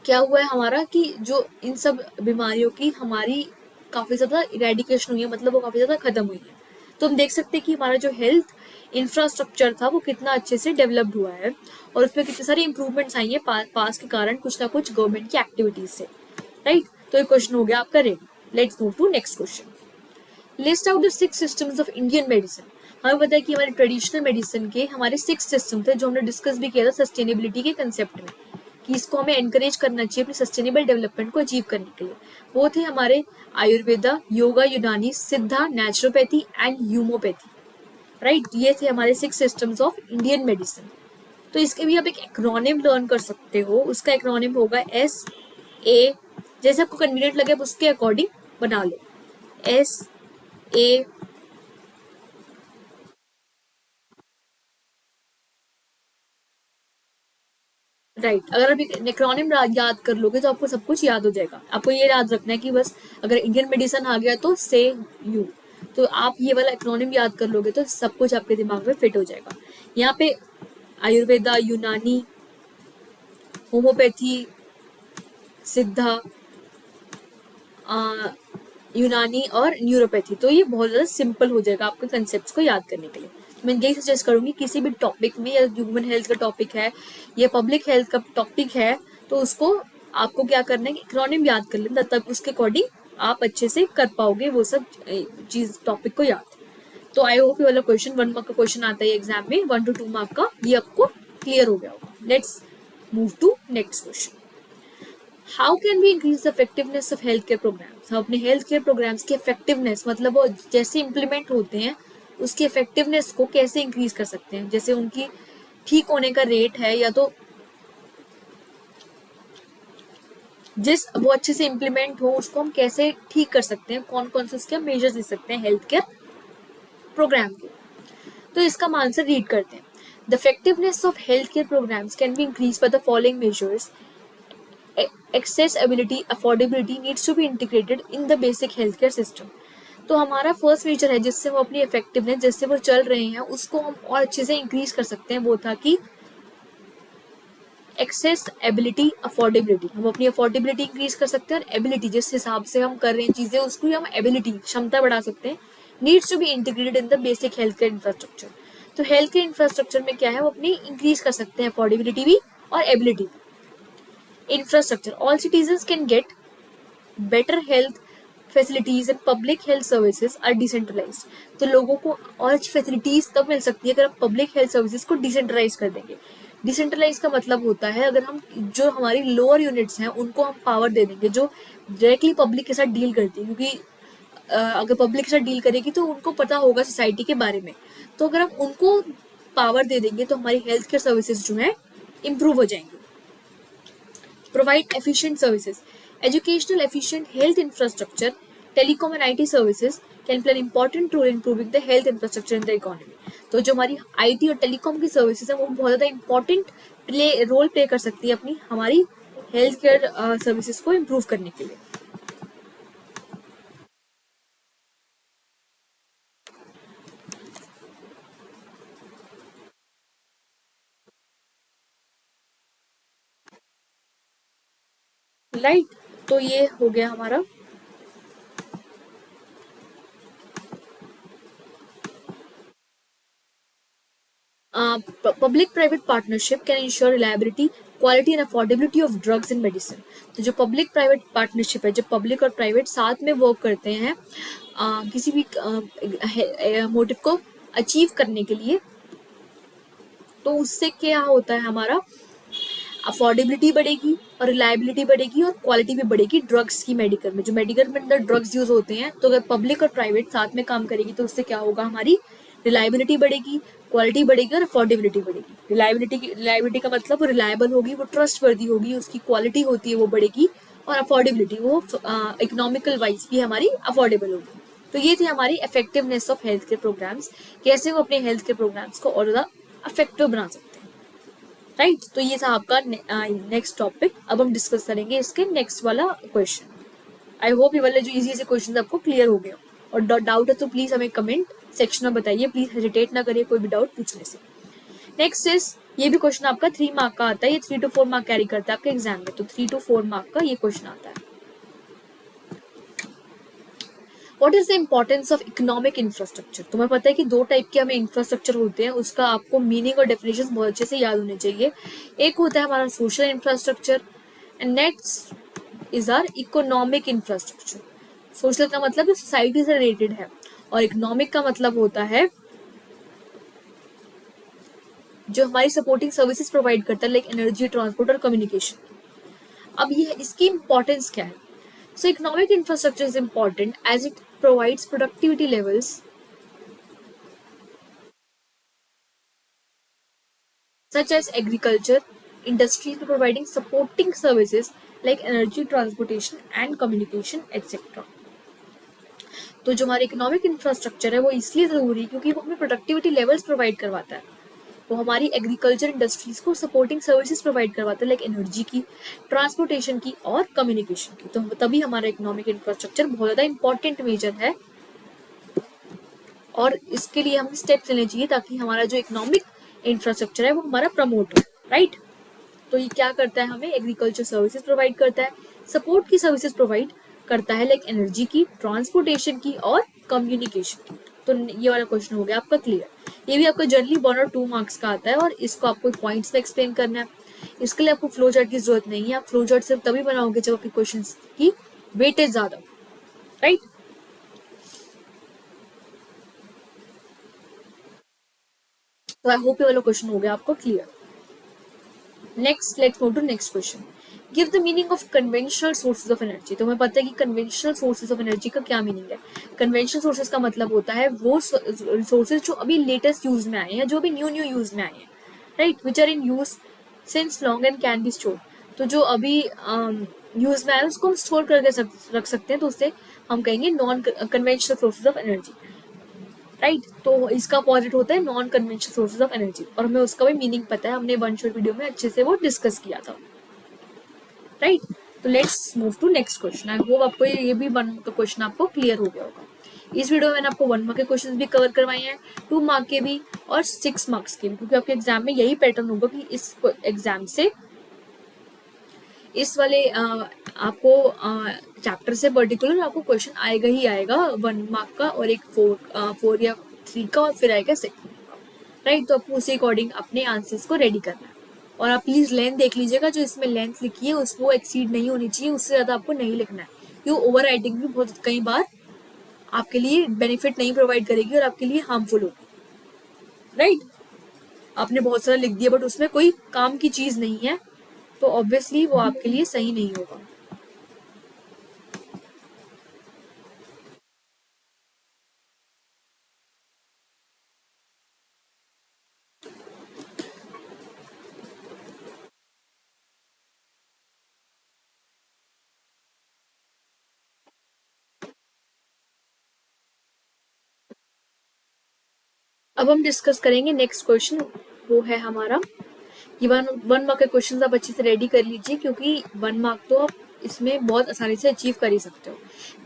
क्या हुआ है हमारा कि जो इन सब बीमारियों की हमारी काफी ज्यादा इरेडिकेशन हुई है, मतलब वो काफी ज्यादा खत्म हुई है। तो हम देख सकते हैं कि हमारा जो हेल्थ इंफ्रास्ट्रक्चर था वो कितना अच्छे से डेवलप्ड हुआ है और उसमें कितनी सारी इंप्रूवमेंट्स आई है पास के कारण कुछ ना कुछ गवर्नमेंट की एक्टिविटीज से, राइट। तो ये क्वेश्चन हो गया आपका ready. Let's move to next question. List out the 6 systems of Indian medicine. हमें पता है कि हमारे ट्रेडिशनल मेडिसिन के हमारे 6 सिस्टम थे जो हमने डिस्कस भी किया था सस्टेनेबिलिटी के कंसेप्ट में, कि इसको हमें एनकरेज करना चाहिए अपनी सस्टेनेबल डेवलपमेंट को अचीव करने के लिए। वो थे हमारे आयुर्वेदा, योगा, यूनानी, सिद्धा, नेचुरोपैथी एंड ह्यूमोपैथी, राइट। ये थे हमारे 6 सिस्टम्स ऑफ इंडियन मेडिसिन। तो इसके भी आप एक एक्रोनिम लर्न कर सकते हो। उसका एक्रोनिम होगा SA, जैसे आपको कन्वीनियंट लगे आप उसके अकॉर्डिंग बना लो। SA, right. अगर आप एक एक्रोनिम याद कर लोगे तो आपको सब कुछ याद हो जाएगा। आपको ये याद रखना है कि बस अगर इंडियन मेडिसिन आ गया तो से यू, तो आप ये वाला एक्रोनिम याद कर लोगे तो सब कुछ आपके दिमाग में फिट हो जाएगा। यहाँ पे आयुर्वेदा, यूनानी, होम्योपैथी, सिद्धा, यूनानी और न्यूरोपैथी, तो ये बहुत ज़्यादा सिंपल हो जाएगा आपके कंसेप्ट को याद करने के लिए। मैं यही सजेस्ट करूंगी किसी भी टॉपिक में, या ह्यूमन हेल्थ का टॉपिक है या पब्लिक हेल्थ का टॉपिक है, तो उसको आपको क्या करना है कि एक्रोनिम याद कर लेना, तब उसके अकॉर्डिंग आप अच्छे से कर पाओगे वो सब चीज टॉपिक को याद। तो आई होप ये वाला क्वेश्चन 1 मार्क का क्वेश्चन आता है एग्जाम में, 1 to 2 मार्क का, ये आपको क्लियर हो गया होगा। Let's move to next question. How can we increase the effectiveness of health care programmes. हम अपने हेल्थ केयर प्रोग्राम्स की इफेक्टिवनेस, मतलब वो जैसे इम्प्लीमेंट होते हैं उसकी इफेक्टिवनेस को कैसे इंक्रीज कर सकते हैं, जैसे उनकी ठीक होने का रेट है, या तो जिस वो अच्छे से इम्प्लीमेंट हो उसको हम कैसे ठीक कर सकते हैं, कौन कौन से उसके मेजर्स ले सकते हैं हेल्थ केयर प्रोग्राम के। तो इसका हम आंसर रीड करते हैं। The effectiveness of health care programmes can be increase by the following measures. accessibility, affordability needs to be integrated in the basic healthcare system। तो हमारा फर्स्ट फीचर है जिससे वो अपनी इफेक्टिवनेस, जिससे वो चल रहे हैं, उसको हम और अच्छे से इंक्रीज कर सकते हैं, वो था कि एक्सेस, एबिलिटी, अफोर्डेबिलिटी। हम अपनी अफोर्डेबिलिटी इंक्रीज कर सकते हैं और एबिलिटी, जिस हिसाब से हम कर रहे हैं चीजें उसको हम एबिलिटी, क्षमता बढ़ा सकते हैं। Needs to be integrated in the basic health care infrastructure. तो हेल्थ केयर इंफ्रास्ट्रक्चर में क्या है, वो अपनी इंक्रीज कर सकते हैं अफोर्डेबिलिटी भी और एबिलिटी भी। Infrastructure. All citizens can get better health facilities and public health services are decentralized। तो लोगों को और अच्छी फैसिलिटीज तब मिल सकती है अगर हम पब्लिक हेल्थ सर्विसेज को डिसेंट्रलाइज कर देंगे। डिसेंट्रलाइज का मतलब होता है अगर हम जो हमारी लोअर यूनिट्स हैं उनको हम पावर दे देंगे, जो डायरेक्टली पब्लिक के साथ डील करती है, क्योंकि अगर पब्लिक के साथ डील करेगी तो उनको पता होगा सोसाइटी के बारे में। तो अगर हम उनको पावर दे देंगे तो हमारी हेल्थ केयर सर्विसेज जो है इम्प्रूव हो जाएंगी। Provide efficient services. Educational efficient health infrastructure, telecom and IT services can play an important role in improving the health infrastructure in the economy। तो जो हमारी IT और टेलीकॉम की सर्विसेज है वो बहुत ज़्यादा इंपॉर्टेंट रोल प्ले कर सकती है अपनी हमारी हेल्थ केयर सर्विसेज को इम्प्रूव करने के लिए। राइट, तो ये हो गया हमारा public private partnership can ensure reliability, quality and affordability of drugs and medicine. तो जो पब्लिक प्राइवेट पार्टनरशिप है, जब पब्लिक और प्राइवेट साथ में वर्क करते हैं किसी भी मोटिव को अचीव करने के लिए, तो उससे क्या होता है हमारा अफोर्डेबिलिटी बढ़ेगी और रिलायबिलिटी बढ़ेगी और क्वालिटी भी बढ़ेगी ड्रग्स की। मेडिकल में जो मेडिकल में अंदर ड्रग्स यूज होते हैं, तो अगर पब्लिक और प्राइवेट साथ में काम करेगी तो उससे क्या होगा, हमारी रिलायबिलिटी बढ़ेगी, क्वालिटी बढ़ेगी और अफोर्डेबिलिटी बढ़ेगी। रिलायबिलिटी का मतलब वो रिलायबल होगी, वो ट्रस्ट वर्दी होगी, उसकी क्वालिटी होती है वो बढ़ेगी, और अफोर्डेबिलिटी वो इकोनॉमिकल वाइज भी हमारी अफोर्डेबल होगी। तो ये थी हमारी effectiveness of health care programmes, कैसे वो अपने हेल्थ केयर प्रोग्राम्स को और ज्यादा इफेक्टिव बना सकते हैं। राइट। तो ये था आपका नेक्स्ट टॉपिक। अब हम डिस्कस करेंगे इसके नेक्स्ट वाला क्वेश्चन। आई होप ये वाले जो इजी इजी क्वेश्चन आपको क्लियर हो गए, और डाउट है तो प्लीज हमें कमेंट सेक्शन में बताइए, प्लीज हेजिटेट ना करिए कोई भी डाउट पूछने से। नेक्स्ट इज, ये भी क्वेश्चन आपका 3 मार्क का आता है, ये 3 to 4 मार्क कैरी करता है आपके एग्जाम में, तो 3 to 4 मार्क का ये क्वेश्चन आता है। What is the importance of economic infrastructure? तुम्हें पता है कि 2 टाइप के हमें इंफ्रास्ट्रक्चर होते हैं, उसका आपको मीनिंग और डेफिनेशन बहुत अच्छे से याद होने चाहिए। एक होता है हमारा social infrastructure and next is are economic infrastructure. Social का मतलब सोसाइटी से रिलेटेड है, और इकोनॉमिक का मतलब होता है जो हमारी सपोर्टिंग सर्विसेज प्रोवाइड करता है, लाइक एनर्जी, ट्रांसपोर्ट और कम्युनिकेशन। अब ये इसकी इंपॉर्टेंस क्या है? So economic infrastructure is important as it provides productivity levels such as agriculture, industries providing supporting services like energy, transportation and communication etc. तो जो हमारा इकोनॉमिक इंफ्रास्ट्रक्चर है वो इसलिए जरूरी है क्योंकि वो हमें प्रोडक्टिविटी लेवल्स प्रोवाइड करवाता है। वो हमारी एग्रीकल्चर इंडस्ट्रीज को सपोर्टिंग सर्विसेज प्रोवाइड करवाता है, लाइक एनर्जी की, ट्रांसपोर्टेशन की और कम्युनिकेशन की। तो तभी हमारा इकोनॉमिक इंफ्रास्ट्रक्चर बहुत ज्यादा इंपॉर्टेंट मेजर है, और इसके लिए हमें स्टेप्स लेने चाहिए ताकि हमारा जो इकोनॉमिक इंफ्रास्ट्रक्चर है वो हमारा प्रमोट हो, राइट। तो ये क्या करता है, हमें एग्रीकल्चर सर्विसेज प्रोवाइड करता है, सपोर्ट की सर्विसेज प्रोवाइड करता है, लाइक एनर्जी की, ट्रांसपोर्टेशन की और कम्युनिकेशन की। तो ये वाला क्वेश्चन हो गया आपका क्लियर। ये भी आपका जनरली 1 और 2 मार्क्स का आता है, और इसको आपको पॉइंट्स में एक्सप्लेन करना है। इसके लिए आपको फ्लो चार्ट की जरूरत नहीं है, आप फ्लो चार्ट सिर्फ तभी बनाओगे जब आपके क्वेश्चन की वेटेज ज्यादा, राइट। तो आई होप ये वाला क्वेश्चन हो गया आपको clear. Next, let's move to next question. Give the meaning of conventional sources of energy. तो हमें पता है कि कन्वेंशनल सोर्सेज ऑफ एनर्जी का क्या मीनिंग है। कन्वेंशनल सोर्सेज का मतलब होता है वो रिसोर्सेज जो अभी लेटेस्ट यूज में आए हैं, जो अभी न्यू न्यू यूज में आए हैं, right, which are in use since long and can be store. तो जो अभी यूज में आए उसको हम स्टोर करके रख सकते हैं, तो उससे हम कहेंगे non conventional sources of energy, right. तो इसका अपोजिट होता है non conventional sources of energy, और हमें उसका भी मीनिंग पता है, हमने वन शॉट वीडियो में अच्छे से वो डिस्कस किया था, राइट। तो let's move to next question. I hope आपको ये भी 1 का क्वेश्चन आपको क्लियर हो गया होगा। इस वीडियो में मैंने आपको 1 मार्क के क्वेश्चन भी कवर करवाए हैं, 2 मार्क के भी और 6 मार्क्स के भी, क्योंकि आपके एग्जाम में यही पैटर्न होगा कि इस एग्जाम से इस वाले आपको चैप्टर से पर्टिकुलर आपको क्वेश्चन आएगा ही आएगा 1 मार्क का, और एक 4 या 3 का, और फिर आएगा 6, राइट। तो आपको उसी अकॉर्डिंग अपने आंसर्स को रेडी करना है, और आप प्लीज लेंथ देख लीजिएगा, जो इसमें लेंथ लिखी है उसको एक्सीड नहीं होनी चाहिए, उससे ज्यादा आपको नहीं लिखना है, क्योंकि ओवर राइटिंग भी बहुत कई बार आपके लिए बेनिफिट नहीं प्रोवाइड करेगी और आपके लिए हार्मफुल होगी, राइट। आपने बहुत सारा लिख दिया बट उसमें कोई काम की चीज नहीं है, तो ऑब्वियसली वो आपके लिए सही नहीं होगा। अब हम डिस्कस करेंगे नेक्स्ट क्वेश्चन, वो है हमारा ये 1 मार्क के क्वेश्चन आप अच्छे से रेडी कर लीजिए, क्योंकि 1 मार्क तो आप इसमें बहुत आसानी से अचीव कर ही सकते हो।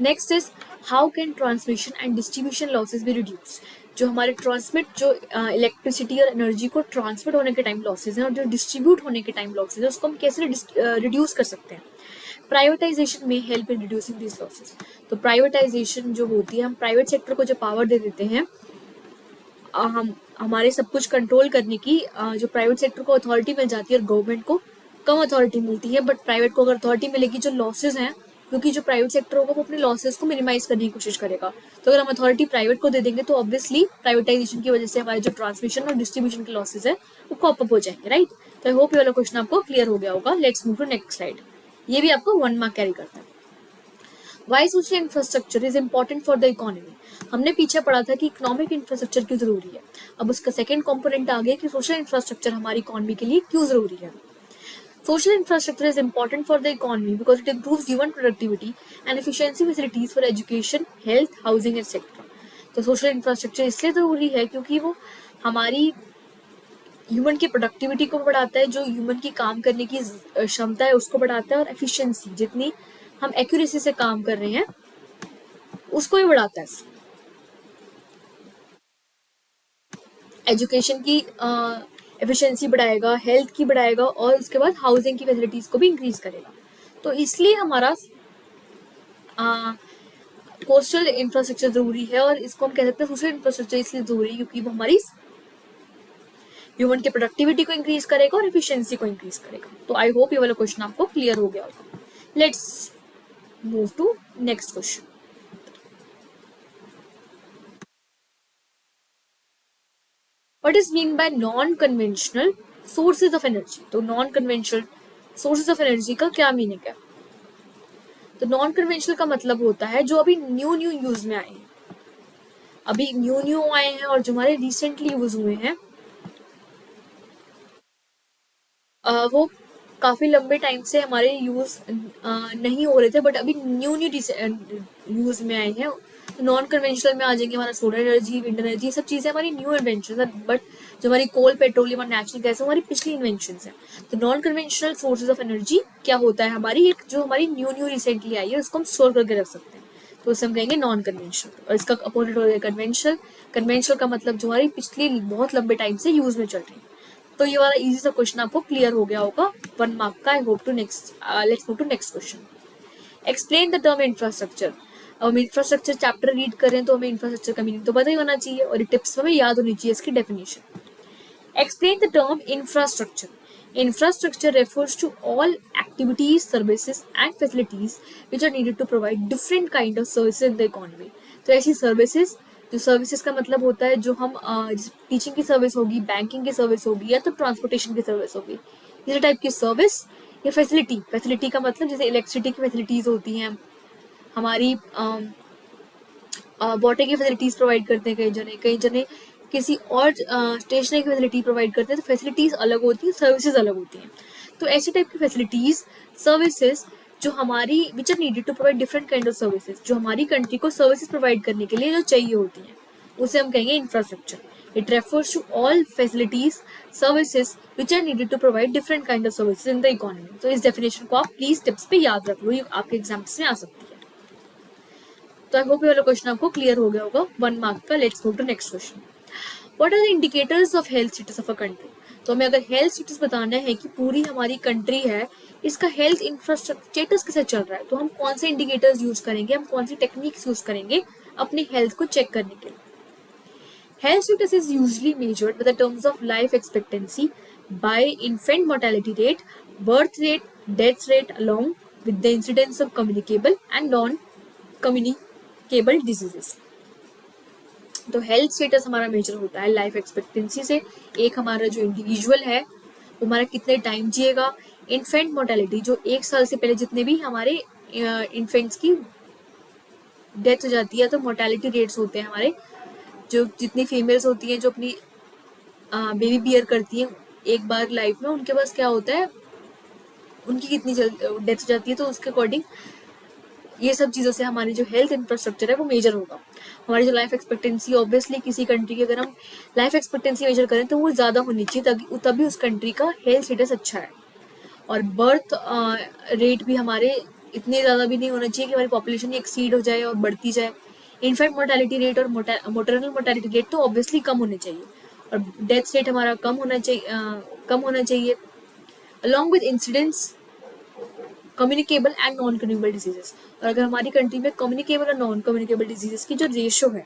Next is, how can transmission and distribution losses be reduce. जो हमारे ट्रांसमिट, जो इलेक्ट्रिसिटी और एनर्जी को ट्रांसमिट होने के टाइम लॉसेज हैं, और जो डिस्ट्रीब्यूट होने के टाइम लॉसेज है, उसको हम कैसे रिड्यूस कर सकते हैं। प्राइवेटाइजेशन में help in reducing this losses. तो प्राइवेटाइजेशन जो होती है, हम प्राइवेट सेक्टर को जो पावर दे देते हैं, हम हमारे सब कुछ कंट्रोल करने की, जो प्राइवेट सेक्टर को अथॉरिटी मिल जाती है और गवर्नमेंट को कम अथॉरिटी मिलती है, बट प्राइवेट को अगर अथॉरिटी मिलेगी जो लॉसेज हैं, क्योंकि जो प्राइवेट सेक्टर होगा वो अपने लॉसेज को मिनिमाइज करने की कोशिश करेगा, तो अगर हम अथॉरिटी प्राइवेट को दे देंगे तो ऑब्वियसली प्राइवेटाइजेशन की वजह से हमारे जो ट्रांसमिशन और डिस्ट्रीब्यूशन के लॉसेज है वो कॉप अप हो जाएंगे, राइट। तो आई होप ये वाला क्वेश्चन आपको क्लियर हो गया होगा। Let's move to next slide. ये भी आपको 1 मार्क कैरी करता है। Why social infrastructure is important for the economy. हमने पीछे पढ़ा था कि इकोनॉमिक इंफ्रास्ट्रक्चर क्यों जरूरी है, अब उसका सेकंड कंपोनेंट आ गया कि सोशल इंफ्रास्ट्रक्चर हमारी इकोनॉमी के लिए क्यों जरूरी है। Social infrastructure is important for the economy because it improves human productivity and efficiency facilities for education, health, housing and sector. तो सोशल इंफ्रास्ट्रक्चर इसलिए जरूरी है क्योंकि वो हमारी ह्यूमन की प्रोडक्टिविटी को बढ़ाता है, जो ह्यूमन की काम करने की क्षमता है उसको बढ़ाता है, और एफिशिएंसी, जितनी हम एक्यूरेसी से काम कर रहे हैं उसको भी बढ़ाता है। एजुकेशन की एफिशिएंसी बढ़ाएगा, हेल्थ की बढ़ाएगा, और उसके बाद हाउसिंग की फैसिलिटीज को भी इंक्रीज करेगा। तो इसलिए हमारा कोस्टल इंफ्रास्ट्रक्चर जरूरी है, और इसको हम कह सकते हैं सोशल इंफ्रास्ट्रक्चर इसलिए जरूरी है क्योंकि वो हमारी ह्यूमन की प्रोडक्टिविटी को इंक्रीज करेगा और एफिशिएंसी को इंक्रीज करेगा। तो आई होप ये वाला क्वेश्चन आपको क्लियर हो गया होगा। Let's move to next question. What is mean by non conventional sources of energy? तो non conventional sources of energy का क्या मीनिंग है? तो नॉन कन्वेंशनल का मतलब होता है जो अभी न्यू न्यू यूज में आए हैं, अभी न्यू न्यू आए हैं और जो हमारे रिसेंटली यूज हुए हैं, वो काफी लंबे टाइम से हमारे यूज नहीं हो रहे थे, बट अभी न्यू न्यू यूज में आए हैं। नॉन कन्वेंशनल में आ जाएंगे हमारा सोलर एनर्जी, विंड एनर्जी, सब चीजें हमारी न्यू इन्वेंशन है, बट जो हमारी कोल, पेट्रोलियम और नेचुरल गैस है हमारी पिछली इन्वेंशन है। तो non conventional sources of energy क्या होता है? हमारी एक जो हमारी न्यू न्यू रिसेंटली आई है उसको हम स्टोर करके रख सकते हैं, तो उसे हम कहेंगे नॉन कन्वेंशनल। और इसका अपोजिट हो गया कन्वेंशनल। कन्वेंशनल का मतलब जो हमारी पिछली बहुत लंबे टाइम से यूज में चल रही है। तो ये वाला इजी सा क्वेश्चन आपको क्लियर हो गया होगा, 1 मार्क का। I hope to next let's move to next question. Explain the term infrastructure. अब हम इंफ्रास्ट्रक्चर चैप्टर रीड करें तो हमें इंफ्रास्ट्रक्चर का मीनिंग तो पता ही होना चाहिए, और टिप्स हमें याद होनी चाहिए इसकी definition. Explain the term infrastructure. Infrastructure refers to all activities, services and facilities which are needed to provide different kind of services in the economy. तो ऐसी सर्विसेज, जो सर्विसेज का मतलब होता है जो हम टीचिंग की सर्विस होगी, बैंकिंग की सर्विस होगी, या तो ट्रांसपोर्टेशन की सर्विस होगी, इस टाइप की सर्विस। या फैसिलिटी, फैसिलिटी का मतलब जैसे इलेक्ट्रिसिटी की फैसिलिटीज होती हैं, हमारी वाटर की फैसिलिटीज प्रोवाइड करते हैं कई जने किसी और स्टेशनरी की फैसिलिटी प्रोवाइड करते हैं। तो फैसिलिटीज अलग होती है, सर्विसेज अलग होती हैं। तो ऐसी टाइप की फैसिलिटीज, सर्विसेज जो हमारी which are needed to provide different kind of services, जो हमारी कंट्री को सर्विसेज प्रोवाइड करने के लिए जो चाहिए होती हैं, उसे हम कहेंगे infrastructure. It refers to all facilities, services which are needed to provide different kind of services in the economy. तो इस डेफिनेशन को आप प्लीज टिप्स पे याद रख लो, ये आपके एग्जाम्स में आ सकती है। तो आई होप ये वाला क्वेश्चन आपको क्लियर हो गया होगा, 1 मार्क का। Let's move to next question. What are the indicators of health status of a country? तो हमें अगर हेल्थ स्टेटस बताना है कि पूरी हमारी कंट्री है, इसका हेल्थ इंफ्रास्ट्रक्चर स्टेटस कैसे चल रहा है, तो हम कौन से इंडिकेटर्स यूज करेंगे, हम कौन सी टेक्निक्स यूज करेंगे अपनी हेल्थ को चेक करने के लिए? Health status is usually measured by the terms of life expectancy, by infant mortality rate, birth rate, death rate, along with the incidence of communicable and non-communicable diseases. तो हेल्थ स्टेटस हमारा मेजर होता है लाइफ एक्सपेक्टेंसी से। एक हमारा जो इंडिविजुअल है वो हमारा कितने टाइम जिएगा। इन्फेंट मोर्टेलिटी, जो 1 साल से पहले जितने भी हमारे इन्फेंट्स की डेथ हो जाती है, तो मोर्टेलिटी रेट्स होते हैं हमारे, जो जितनी फीमेल्स होती हैं जो अपनी बेबी बियर करती हैं एक बार लाइफ में, उनके पास क्या होता है, उनकी कितनी डेथ हो जाती है, तो उसके अकॉर्डिंग ये सब चीज़ों से हमारी जो हेल्थ इंफ्रास्ट्रक्चर है वो मेजर होगा। हमारी जो लाइफ एक्सपेक्टेंसी, ऑब्वियसली किसी कंट्री की अगर हम लाइफ एक्सपेक्टेंसी मेजर करें तो वो ज़्यादा होनी चाहिए, तभी उस कंट्री का हेल्थ स्टेटस अच्छा है। और बर्थ रेट भी हमारे इतने ज़्यादा भी नहीं होना चाहिए कि हमारी पॉपुलेशन एक्सीड हो जाए और बढ़ती जाए। इनफैक्ट मोर्टेलिटी रेट और मोटरनल मोर्टेलिटी रेट तो ऑब्वियसली कम होने चाहिए, और डेथ रेट हमारा कम होना चाहिए along with incidents communicable and non communicable diseases. और अगर हमारी कंट्री में कम्युनिकेबल और नॉन कम्युनिकेबल डिजीजेस की जो रेशो है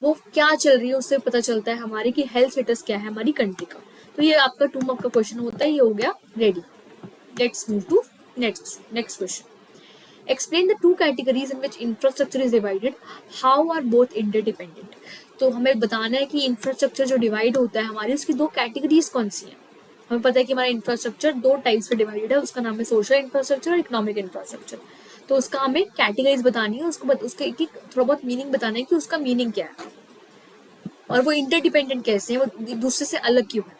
वो क्या चल रही है, उससे पता चलता है हमारी की हेल्थ स्टेटस क्या है हमारी कंट्री का। तो ये आपका 2 मार्क का क्वेश्चन होता है, ये हो गया ready. Let's move to next question. Explain the 2 categories in which infrastructure is divided, how are both interdependent. तो हमें बताना है कि इंफ्रास्ट्रक्चर जो डिवाइड होता है हमारी, उसकी 2 कैटेगरीज कौन सी हैं। हमें पता है कि हमारा इंफ्रास्ट्रक्चर 2 टाइप्स पे डिवाइडेड है, उसका नाम है सोशल इंफ्रास्ट्रक्चर और इकोनॉमिक इंफ्रास्ट्रक्चर। तो उसका हमें कैटेगरीज बतानी है, उसका एक थोड़ा बहुत मीनिंग बताना है कि उसका मीनिंग क्या है और वो इंटरडिपेंडेंट कैसे हैं, वो दूसरे से अलग क्यों है।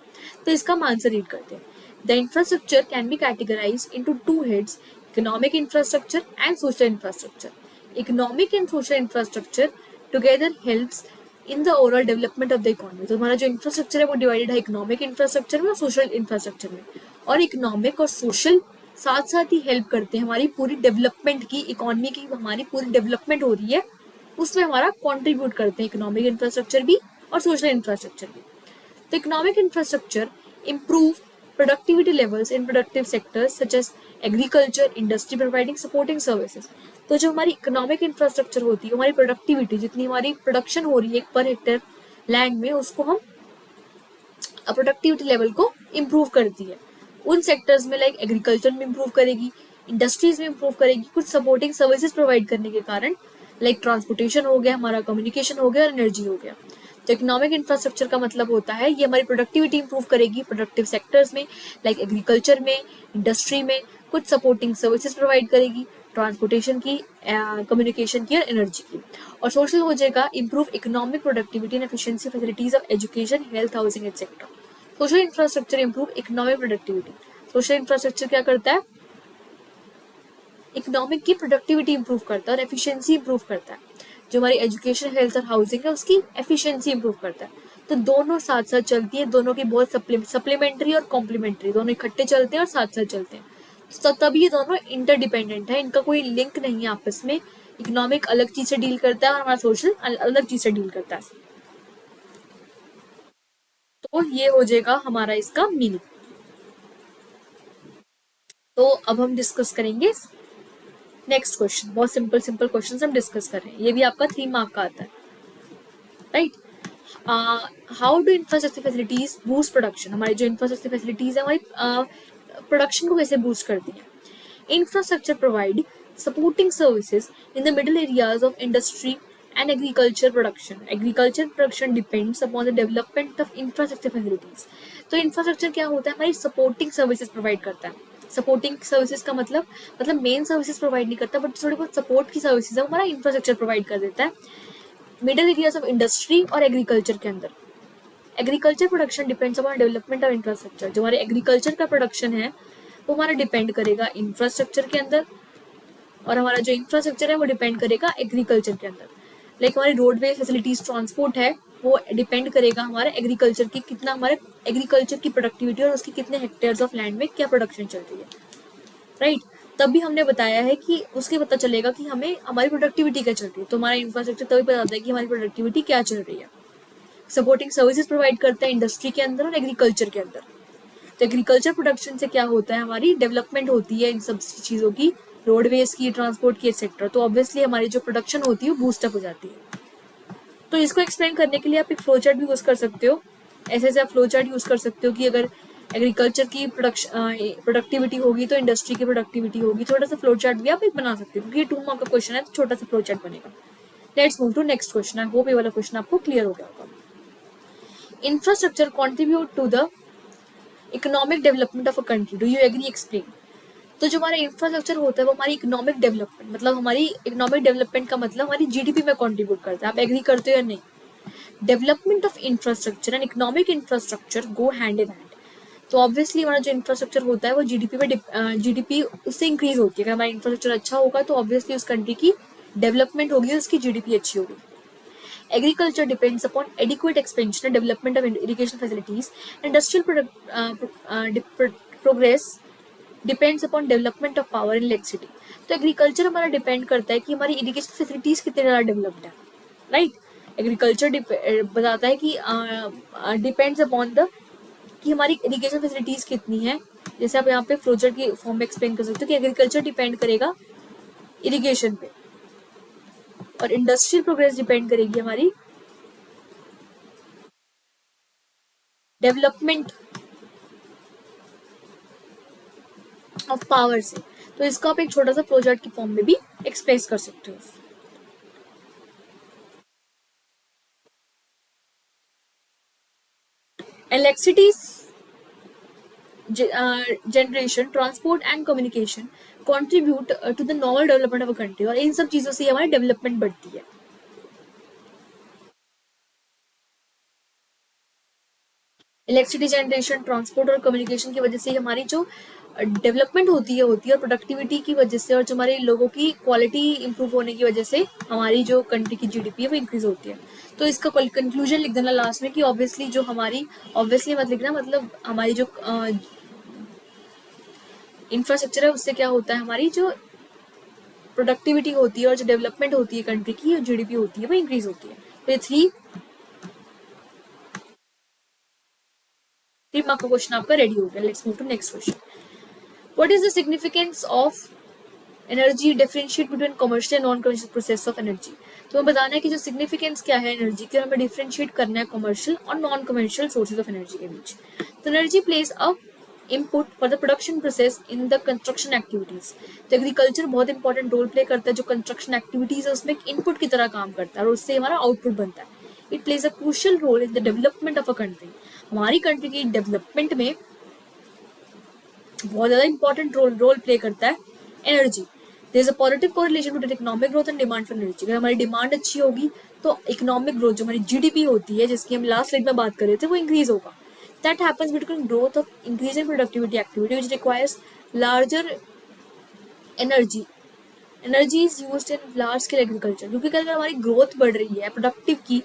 तो इसका हम आंसर रीड करते हैं। The infrastructure can be categorize into 2 heads, economic infrastructure and social infrastructure. Economic and social infrastructure together helps in the overall development of the economy. तो हमारा जो इंफ्रास्ट्रक्चर है वो डिवाइडेड है इकोनॉमिक इंफ्रास्ट्रक्चर में और सोशल इंफ्रास्ट्रक्चर में, और इकोनॉमिक और सोशल साथ साथ ही हेल्प करते हैं हमारी पूरी डेवलपमेंट की, इकोनॉमी की हमारी पूरी डेवलपमेंट हो रही है उसमें हमारा कंट्रीब्यूट करते हैं इकोनॉमिक इंफ्रास्ट्रक्चर भी और सोशल इंफ्रास्ट्रक्चर भी। तो economic infrastructure improve productivity levels in productive sectors such as agriculture, industry providing supporting services। तो जो हमारी इकोनॉमिक इंफ्रास्ट्रक्चर होती है, हमारी प्रोडक्टिविटी, जितनी हमारी प्रोडक्शन हो रही है पर हेक्टेयर लैंड में, उसको हम प्रोडक्टिविटी लेवल को इम्प्रूव करती है। उन सेक्टर्स में लाइक एग्रीकल्चर में इम्प्रूव करेगी, इंडस्ट्रीज में इम्प्रूव करेगी, कुछ सपोर्टिंग सर्विसेज प्रोवाइड करने के कारण, लाइक ट्रांसपोर्टेशन हो गया, हमारा कम्युनिकेशन हो गया और एनर्जी हो गया। तो इकोनॉमिक इंफ्रास्ट्रक्चर का मतलब होता है ये हमारी प्रोडक्टिविटी इंप्रूव करेगी प्रोडक्टिव सेक्टर्स में, लाइक एग्रीकल्चर में, इंडस्ट्री में, कुछ सपोर्टिंग सर्विसेज प्रोवाइड करेगी, ट्रांसपोर्टेशन की, कम्युनिकेशन की और एनर्जी की। और सोशल हो जाएगा improve economic productivity and efficiency facilities of education, health, housing etcetera. Social infrastructure improve economic productivity. Social infrastructure क्या करता है? इकोनॉमिक की प्रोडक्टिविटी इंप्रूव करता है और एफिशिएंसी इंप्रूव करता है। जो हमारी एजुकेशन, हेल्थ और हाउसिंग है उसकी एफिशिएंसी इंप्रूव करता है। तो दोनों साथ साथ चलती है, दोनों की बहुत सप्लीमेंट्री और कॉम्प्लीमेंट्री, दोनों इकट्ठे चलते हैं और साथ साथ चलते हैं। तो तब ये दोनों इंटरडिपेंडेंट है, इनका कोई लिंक नहीं है आपस में। इकोनॉमिक अलग चीज से डील करता है और हमारा सोशल अलग चीज से डील करता है। तो ये हो जाएगा हमारा इसका मीनिंग। तो अब हम डिस्कस करेंगे नेक्स्ट क्वेश्चन। बहुत सिंपल सिंपल क्वेश्चंस हम डिस्कस कर रहे हैं, ये भी आपका 3 मार्क का आता है, right. How do infrastructure facilities boost production. हमारी जो इंफ्रास्ट्रक्चर फैसिलिटीज है हमारी प्रोडक्शन को कैसे बूस्ट करती है? Infrastructure provide supporting services in the middle areas of industry and agriculture production. Agriculture production depends upon the development of infrastructure facilities. तो इंफ्रास्ट्रक्चर क्या होता है? हमारी सपोर्टिंग सर्विसेज प्रोवाइड करता है। सपोर्टिंग सर्विसेज का मतलब मेन सर्विसेज प्रोवाइड नहीं करता, बट थोड़ी बहुत सपोर्ट की सर्विसेज है हमारा इंफ्रास्ट्रक्चर प्रोवाइड कर देता है मिडल एरियाज ऑफ इंडस्ट्री और एग्रीकल्चर के अंदर। Agriculture production depends upon development of infrastructure. जो हमारे एग्रीकल्चर का प्रोडक्शन है वो हमारा डिपेंड करेगा इंफ्रास्ट्रक्चर के अंदर, और हमारा जो इंफ्रास्ट्रक्चर है वो डिपेंड करेगा एग्रीकल्चर के अंदर। लाइक हमारी रोडवे फैसिलिटीज, ट्रांसपोर्ट है, वो डिपेंड करेगा हमारे एग्रीकल्चर की, कितना हमारे एग्रीकल्चर की प्रोडक्टिविटी और उसकी कितने हेक्टेयर्स ऑफ लैंड में क्या प्रोडक्शन चल रही है, राइट। तब भी हमने बताया है कि उसके पता चलेगा कि हमें हमारी प्रोडक्टिविटी क्या चल रही है। तो हमारा इंफ्रास्ट्रक्चर तभी पता चलता है कि हमारी प्रोडक्टिविटी क्या चल रही है। सपोर्टिंग सर्विसेज प्रोवाइड करता है इंडस्ट्री के अंदर और एग्रीकल्चर के अंदर। तो एग्रीकल्चर प्रोडक्शन से क्या होता है? हमारी डेवलपमेंट होती है इन सब चीज़ों की, रोडवेज की, ट्रांसपोर्ट की, एक्सेट्रा। तो ऑब्वियसली हमारी जो प्रोडक्शन होती है वो बूस्टअप हो जाती है। तो इसको एक्सप्लेन करने के लिए आप एक फ्लो चार्ट भी यूज कर सकते हो। ऐसे आप फ्लो चार्ट यूज कर सकते हो कि अगर एग्रीकल्चर की प्रोडक्टिविटी होगी तो इंडस्ट्री की प्रोडक्टिविटी होगी। थोड़ा सा फ्लो चार्ट भी आप एक बना सकते हो, क्योंकि ये 2 मार्क का क्वेश्चन है तो छोटा सा फ्लो चार्ट बनेगा। Let's move to next question. I hope ये वाला क्वेश्चन आपको क्लियर हो गया होगा। Infrastructure contribute to the economic development of a country, do you agree, explain. तो जो हमारा इंफ्रास्ट्रक्चर होता है वो हमारी इकोनॉमिक डेवलपमेंट, मतलब हमारी इकोनॉमिक डेवलपमेंट का मतलब हमारी जीडीपी में कंट्रीब्यूट करता है। आप एग्री करते हो या नहीं? Development of infrastructure and economic infrastructure go hand in hand. तो ऑब्वियसली हमारा जो इंफ्रास्ट्रक्चर होता है वो जीडीपी में जीडीपी उससे इंक्रीज होती है। अगर हमारा इंफ्रास्ट्रक्चर अच्छा होगा तो ऑब्वियसली उस कंट्री की डेवलपमेंट होगी, उसकी जीडीपी अच्छी होगी। Agriculture depends upon adequate expansion and development of irrigation facilities. Industrial progress depends upon development of power and electricity. तो एग्रीकल्चर हमारा डिपेंड करता है कि हमारी इरिगेशन फैसिलिटीज कितने ज़्यादा डेवलप्ड है, राइट। एग्रीकल्चर बताता है कि डिपेंड्स अपॉन द कि हमारी इरिगेशन फैसिलिटीज कितनी है। जैसे आप यहाँ पे प्रोजेक्ट की फॉर्म में एक्सप्लेन कर सकते हो कि एग्रीकल्चर डिपेंड करेगा इरिगेशन पे, और इंडस्ट्रियल प्रोग्रेस डिपेंड करेगी हमारी डेवलपमेंट ऑफ पावर से। तो इसको आप एक छोटा सा फ्लो चार्ट की फॉर्म में भी एक्सप्रेस कर सकते हो। Electricity generation, transport and communication contribute to the normal development of a country, और इन सब चीजों से हमारी डेवलपमेंट बढ़ती है। इलेक्ट्रिसिटी जनरेशन, ट्रांसपोर्ट और कम्युनिकेशन की वजह से हमारी जो डेवलपमेंट होती है और प्रोडक्टिविटी की वजह से और जो हमारे लोगों की क्वालिटी इंप्रूव होने की वजह से हमारी जो कंट्री की जीडीपी है वो इंक्रीज होती है। तो इसका कंक्लूजन लिख देना लास्ट में कि ऑब्वियसली जो हमारी, ऑब्वियसली मत लिखना, मतलब हमारी जो इंफ्रास्ट्रक्चर है उससे क्या होता है, हमारी जो प्रोडक्टिविटी होती है और जो डेवलपमेंट होती है कंट्री की और जीडीपी होती है वो इंक्रीज होती है। तो ये थ्री मार्क का क्वेश्चन आपका रेडी हो गया। Let's move to next question. What is the significance of energy differentiate between commercial non commercial process of energy. तो हमें बताना है कि जो सिग्निफिकेंस क्या है एनर्जी की, हमें डिफरेंशिएट करना है कमर्शियल और non commercial sources of energy के बीच। तो energy place a input for the production process in the construction activities. तो एग्रीकल्चर बहुत इंपॉर्टेंट रोल प्ले करता है, जो कंस्ट्रक्शन एक्टिविटीज है उसमें एक इनपुट की तरह काम करता है और उससे हमारा आउटपुट बनता है। It plays a crucial role in the development of a country. हमारी कंट्री की डेवलपमेंट में बहुत ज्यादा इंपॉर्टेंट रोल प्ले करता है energy. There is a positive correlation between economic growth and demand for energy. अगर हमारी डिमांड अच्छी होगी तो इकोनॉमिक ग्रोथ, जो हमारी जीडीपी होती है जिसकी हम लास्ट स्लाइड में बात कर रहे थे, वो इंक्रीज होगा। That happens between growth of increase in productivity activity which requires larger energy. Energy is used in large scale agriculture, क्योंकि अगर हमारी ग्रोथ बढ़ रही है प्रोडक्टिव की,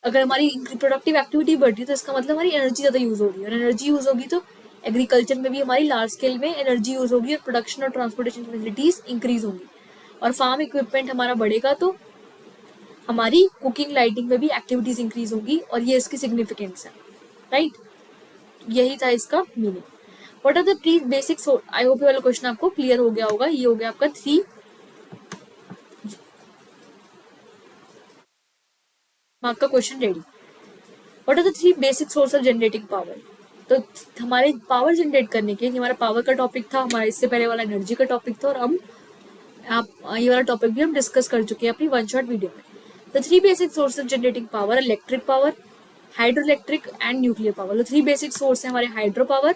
अगर हमारी प्रोडक्टिव एक्टिविटी बढ़ रही है तो इसका मतलब हमारी एनर्जी ज्यादा यूज होगी, और एनर्जी यूज होगी तो एग्रीकल्चर में भी हमारी लार्ज स्केल में एनर्जी यूज होगी और प्रोडक्शन और ट्रांसपोर्टेशन फैसिलिटीज इंक्रीज होंगी। और फार्म इक्विपमेंट हमारा बढ़ेगा तो हमारी कुकिंग लाइटिंग में भी एक्टिविटीज इंक्रीज होगी, और ये इसकी सिग्निफिकेंस है। राइट, यही था इसका meaning. What are the three basics, I hope ये वाला क्वेश्चन आपको क्लियर हो गया होगा। ये हो गया आपका थ्री मार्क का question ready. What are the three basic source of generating power. तो हमारे पावर जनरेट करने के लिए, हमारा पावर का टॉपिक था, हमारा इससे पहले वाला एनर्जी का टॉपिक था, और हम आप ये वाला टॉपिक भी हम डिस्कस कर चुके हैं अपनी वन शॉट वीडियो में। The three basic source of generating power, electric power, hydro electric and nuclear power. तो थ्री बेसिक सोर्स है हमारे हाइड्रो पावर,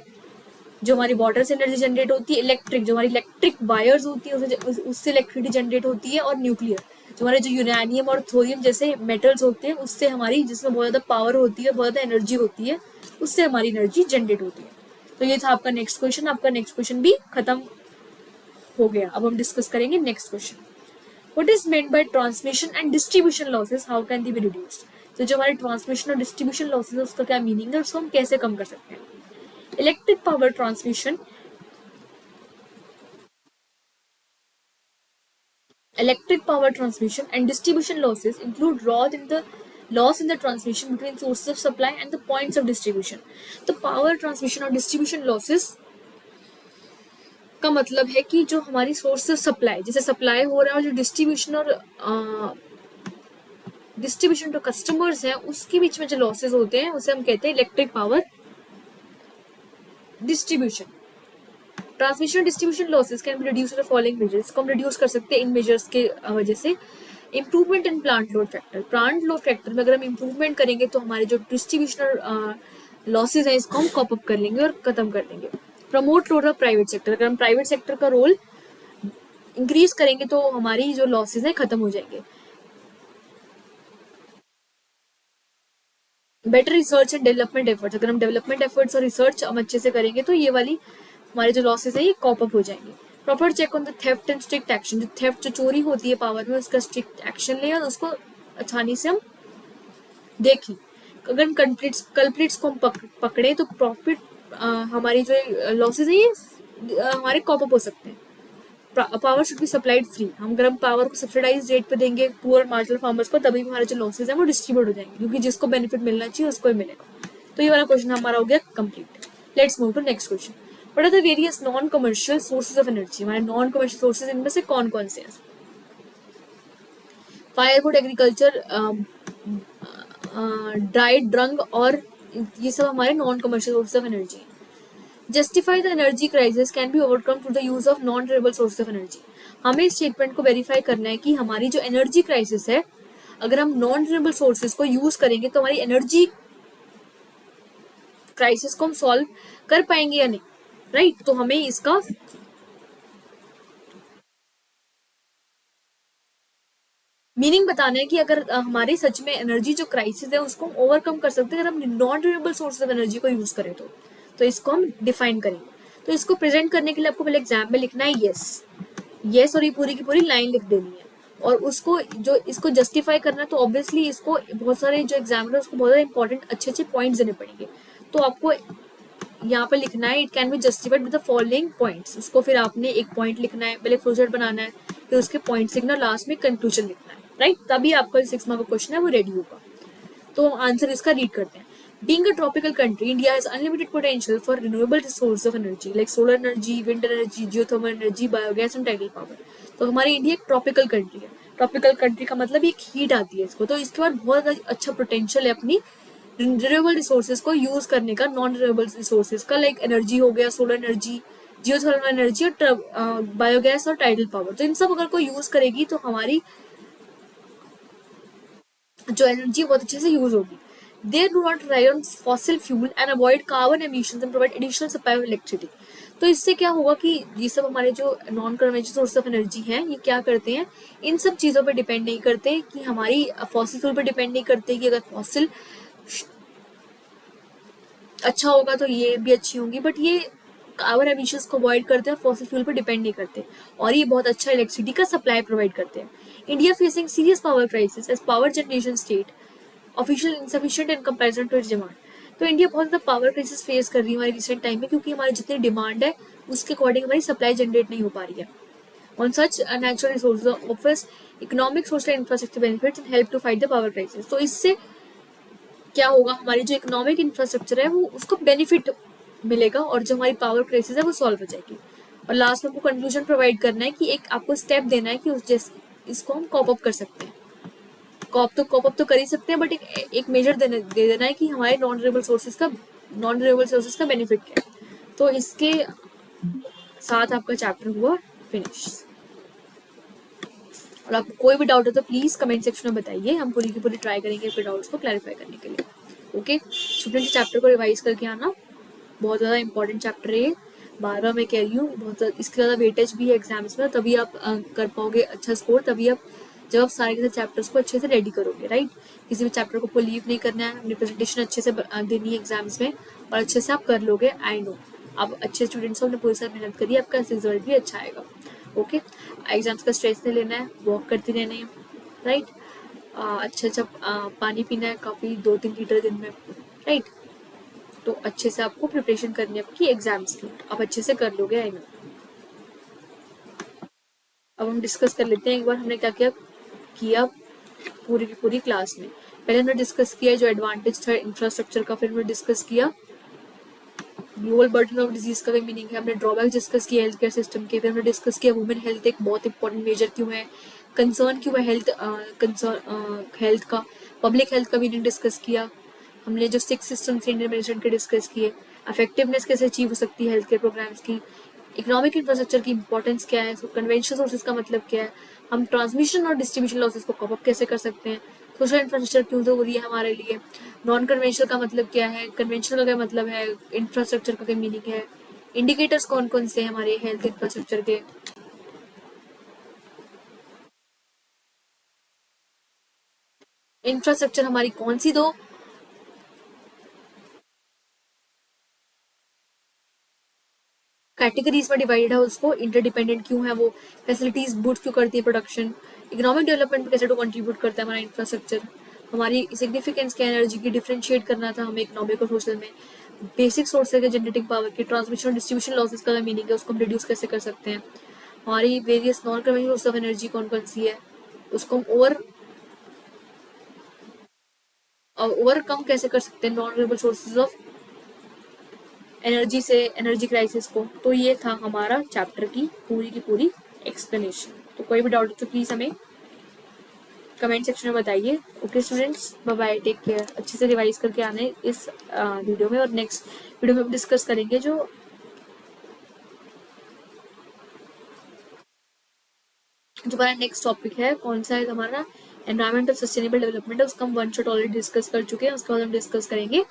जो हमारी वाटर से एनर्जी जनरेट होती है, इलेक्ट्रिक जो हमारी इलेक्ट्रिक वायर्स होती है उससे इलेक्ट्रिसिटी जनरेट होती है, और न्यूक्लियर जो हमारे जो यूरेनियम और थोरियम जैसे मेटल्स होते हैं उससे हमारी, जिसमें बहुत ज्यादा पावर होती है, बहुत ज्यादा एनर्जी होती है, उससे हमारी एनर्जी जनरेट होती है। तो ये था आपका नेक्स्ट क्वेश्चन। आपका नेक्स्ट क्वेश्चन भी खत्म हो गया। अब हम डिस्कस करेंगे next question. What is meant by transmission and distribution losses, how can the be reduced. तो जो हमारे ट्रांसमिशन और डिस्ट्रीब्यूशन लॉसेस है उसका क्या मीनिंग है, उसको हम कैसे कम कर सकते हैं। Electric power transmission, electric power transmission and distribution losses include loss in the transmission between sources of supply and the points of distribution. तो power transmission और distribution losses का मतलब है कि जो हमारी सोर्स सप्लाई, जैसे सप्लाई हो रहा है, और जो डिस्ट्रीब्यूशन जो कस्टमर्स हैं उसके बीच में जो लॉसेस होते हैं उसे हम कहते हैं electric power distribution. Transmission distribution losses can be reduce the following measures, को हम रिड्यूस कर सकते हैं इन मेजर्स के वजह से। Improvement in plant load factor, plant load factor में अगर हम इंप्रूवमेंट करेंगे तो हमारे जो डिस्ट्रीब्यूशनल लॉसेज हैं इसको हम कॉप अप कर लेंगे और खत्म कर देंगे। Promote role of private sector, अगर हम प्राइवेट सेक्टर का रोल इंक्रीज करेंगे तो हमारी जो लॉसेज है खत्म हो जाएंगे। Better research and development efforts, अगर हम डेवलपमेंट एफर्ट्स और रिसर्च हम अच्छे से करेंगे तो ये वाली हमारे जो लॉसेस है ये कॉप अप हो जाएंगे। Proper check on the theft and strict action, जो थेफ्ट जो चोरी होती है पावर में उसका स्ट्रिक्ट एक्शन ले और उसको आसानी से हम देखें। अगर हम कल्प्रिट्स को हम पकड़े तो प्रॉफिट हमारी जो लॉसेस है ये हमारे कॉप अप हो सकते हैं। Power should be supplied free, हम अगर हम पावर को सब्सिडाइज रेट पे देंगे पुअर मार्जिनल फार्मर्स को तभी हमारे जो लॉसेस है वो डिस्ट्रीब्यूट हो जाएंगे, क्योंकि जिसको बेनिफिट मिलना चाहिए उसको ही मिलेगा। तो ये वाला क्वेश्चन हमारा हो गया complete. Let's move to next question. What are the various non commercial sources of energy, हमारे नॉन कमर्शियल सोर्सेज इनमें से कौन कौन से हैं। फायरवुड, एग्रीकल्चर, ड्राइड ड्रंग, और ये सब हमारे non commercial sources of energy हैं। Justify the energy crisis can be overcome through the use of non renewable source of energy. हमें इस स्टेटमेंट को वेरीफाई करना है कि हमारी जो एनर्जी क्राइसिस है, अगर हम नॉन रिन्यूएबल सोर्सेज को यूज करेंगे तो हमारी एनर्जी क्राइसिस को हम सॉल्व कर पाएंगे या नहीं। राइट, तो हमें इसका मीनिंग बताना है कि अगर हमारे सच में एनर्जी जो क्राइसिस है उसको हम ओवरकम कर सकते हैं अगर हम non renewable source of energy को यूज करें तो इसको हम डिफाइन करेंगे। तो इसको प्रेजेंट करने के लिए आपको पहले एग्जाम में लिखना है यस, यस, और ये पूरी की पूरी लाइन लिख देनी है। और उसको जो इसको जस्टिफाई करना है तो ऑब्वियसली इसको बहुत सारे जो एग्जामिनर उसको बहुत सारे इंपॉर्टेंट अच्छे अच्छे पॉइंट्स देने पड़ेंगे। तो आपको यहाँ पर लिखना है it can be justified with the following points. उसको फिर आपने एक पॉइंट लिखना है, पहले फ्लोचार्ट बनाना है, फिर उसके पॉइंट्स लिखना, लास्ट में कंक्लूजन लिखना है, राइट। तभी आपका 6 मार्क का क्वेश्चन है वो रेडी होगा। तो आंसर इसका रीड करते हैं। Being a tropical country, India has unlimited potential for renewable sources of energy like solar energy, wind energy, geothermal energy, biogas and tidal power. तो हमारी इंडिया एक ट्रॉपिकल कंट्री है। ट्रॉपिकल कंट्री का मतलब एक हीट आती है इसको, तो इसके बाद बहुत अच्छा पोटेंशियल है अपनी रिन्यूएबल रिसोर्सेज को यूज करने का, नॉन रिन्यूएबल रिसोर्सेज का, लाइक एनर्जी हो गया, सोलर एनर्जी, जियोथर्मल एनर्जी और बायोगैस और टाइडल पावर। तो इन सब अगर कोई यूज करेगी तो हमारी जो एनर्जी बहुत अच्छे से यूज होगी। They do not rely on fossil fuel and avoid carbon emissions and provide additional supply of electricity. तो इससे क्या होगा कि ये सब हमारे जो non conventional source of energy हैं ये क्या करते हैं, इन सब चीज़ों पे डिपेंड नहीं करते कि हमारी फॉसिल फ्यूल पे डिपेंड नहीं करते कि अगर फॉसिल अच्छा होगा तो ये भी अच्छी होंगी, बट ये कार्बन एमिशंस को अवॉइड करते हैं और फॉसिल फ्यूल पर डिपेंड नहीं करते, और ये बहुत अच्छा इलेक्ट्रिसिटी का सप्लाई प्रोवाइड करते हैं। India facing serious power crisis as power generation state official insufficient in comparison to its demand. तो इंडिया बहुत ज़्यादा पावर क्राइसिस फेस कर रही है हमारे रिसेंट टाइम में, क्योंकि हमारी जितनी डिमांड है उसके अकॉर्डिंग हमारी सप्लाई जनरेट नहीं हो पा रही है। On such natural resources offers economic social infrastructure benefits and help to fight the power crisis. तो इससे क्या होगा, हमारी जो इकोनॉमिक इंफ्रास्ट्रक्चर है वो उसको बेनिफिट मिलेगा और जो हमारी पावर क्राइसिस है वो सॉल्व हो जाएगी। और लास्ट में आपको कंक्लूजन प्रोवाइड करना है कि एक आपको स्टेप देना है कि उस जैसे इसको हम कॉप अप कर सकते हैं। कॉप अप तो कर ही सकते हैं, बट एक मेजर दे देना है कि हमारे नॉन रिन्यूएबल सोर्सेज का बेनिफिट क्या है। तो इसके साथ आपका चैप्टर हुआ फिनिश। और आपको कोई भी डाउट है तो प्लीज कमेंट सेक्शन में बताइए, हम पूरी की पूरी ट्राई करेंगे अपने डाउट्स को क्लैरिफाई करने के लिए। ओके स्टूडेंट, चैप्टर को रिवाइज करके आना, बहुत ज़्यादा इंपॉर्टेंट चैप्टर है ये, बार बार मैं कह रही हूँ, बहुत इसके ज़्यादा वेटेज भी है एग्जाम्स में, तभी आप कर पाओगे अच्छा स्कोर, तभी आप जब आप सारे के चैप्टर्स को अच्छे से रेडी करोगे, राइट। किसी भी चैप्टर को लीव नहीं करना है, अपनी प्रेजेंटेशन अच्छे से देनी है एग्जाम्स में, और अच्छे से आप कर लोगे। आई नो आप अच्छे स्टूडेंट्स हो, आपने पूरी सारी मेहनत करी, आपका रिजल्ट भी अच्छा आएगा। ओके एग्जाम्स का स्ट्रेस नहीं लेना है, वॉक करते रहना है, राइट। अच्छा पानी पीना है काफ़ी, 2-3 लीटर दिन में, राइट। तो अच्छे से आपको प्रिपरेशन करनी है आपकी एग्जाम्स की, आप अच्छे से कर लोगे, आई नो। अब हम डिस्कस कर लेते हैं एक बार हमने क्या क्या किया पूरी की पूरी क्लास में। पहले हमने डिस्कस किया जो एडवांटेज था इंफ्रास्ट्रक्चर का, फिर हमने डिस्कस किया ग्लोबल बर्डन ऑफ डिजीज का मीनिंग है, हमने ड्रॉबैक डिस्कस किया हेल्थ केयर सिस्टम के, फिर हमने डिस्कस किया वुमेन हेल्थ एक बहुत इंपॉर्टेंट मेजर क्यों है, कंसर्न क्यों है हेल्थ का, पब्लिक हेल्थ का मीनिंग डिस्कस किया हमने, जो 6 सिस्टम्स इंडियन मेडिसिन के डिस्कस किए, इफेक्टिवनेस कैसे अचीव हो सकती है हेल्थ केयर प्रोग्राम्स की, इकोनॉमिक इंफ्रास्ट्रक्चर की इंपॉर्टेंस क्या है, कन्वेंशनल सोर्सेज का मतलब क्या है, हम ट्रांसमिशन और डिस्ट्रीब्यूशन लॉसेज को कवर अप कैसे कर सकते हैं, सोशल इंफ्रास्ट्रक्चर क्यों जरूरी है हमारे लिए, नॉन कन्वेंशनल का मतलब क्या है, कन्वेंशनल का मतलब है, इंफ्रास्ट्रक्चर का क्या मीनिंग है, इंडिकेटर्स कौन कौन से हैं हमारे हेल्थ इंफ्रास्ट्रक्चर के, इंफ्रास्ट्रक्चर हमारी कौन सी दो कैटेगरीज में डिवाइडेड है, उसको इंटरडिपेंडेंट क्यों है वो, फैसिलिटीज बूस्ट क्यों करती है प्रोडक्शन, इकोनॉमिक डेवलपमेंट में कैसे तो कंट्रीब्यूट करता है हमारा इंफ्रास्ट्रक्चर, हमारी सिग्निफिकेंस क्या एनर्जी की डिफरेंशिएट करना था हमें इकोनॉमिक और सोशल में, बेसिक सोर्स है जनरेटिंग पावर की, ट्रांसमिशन और डिस्ट्रीब्यूशन लॉसेज का मीनिंग है उसको हम रिड्यूस कैसे कर सकते हैं, हमारी various non conventional source of energy कौन कौन सी है, उसको हम ओवरकम कैसे कर सकते हैं non renewable sources of energy से एनर्जी क्राइसिस को। तो ये था हमारा चैप्टर की पूरी एक्सप्लेनेशन। तो कोई भी डाउट तो प्लीज हमें कमेंट सेक्शन में बताइए। Okay students, bye bye, take care, अच्छे से रिवाइज करके आने इस वीडियो में, और नेक्स्ट वीडियो में हम डिस्कस करेंगे जो हमारा नेक्स्ट टॉपिक है, कौन सा है हमारा एनवायरमेंटल सस्टेनेबल डेवलपमेंट है, उसका हम वन शॉट ऑलरेडी डिस्कस कर चुके हैं, उसके बाद हम डिस्कस करेंगे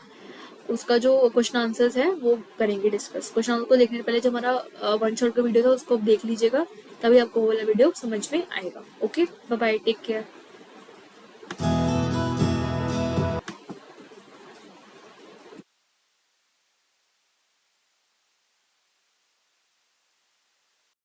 उसका जो क्वेश्चन आंसर्स है वो करेंगे डिस्कस। क्वेश्चन आंसर को देखने से पहले जो हमारा वन शॉट का वीडियो था उसको आप देख लीजिएगा, तभी आपको वो वाला वीडियो समझ में आएगा। Okay bye bye, take care.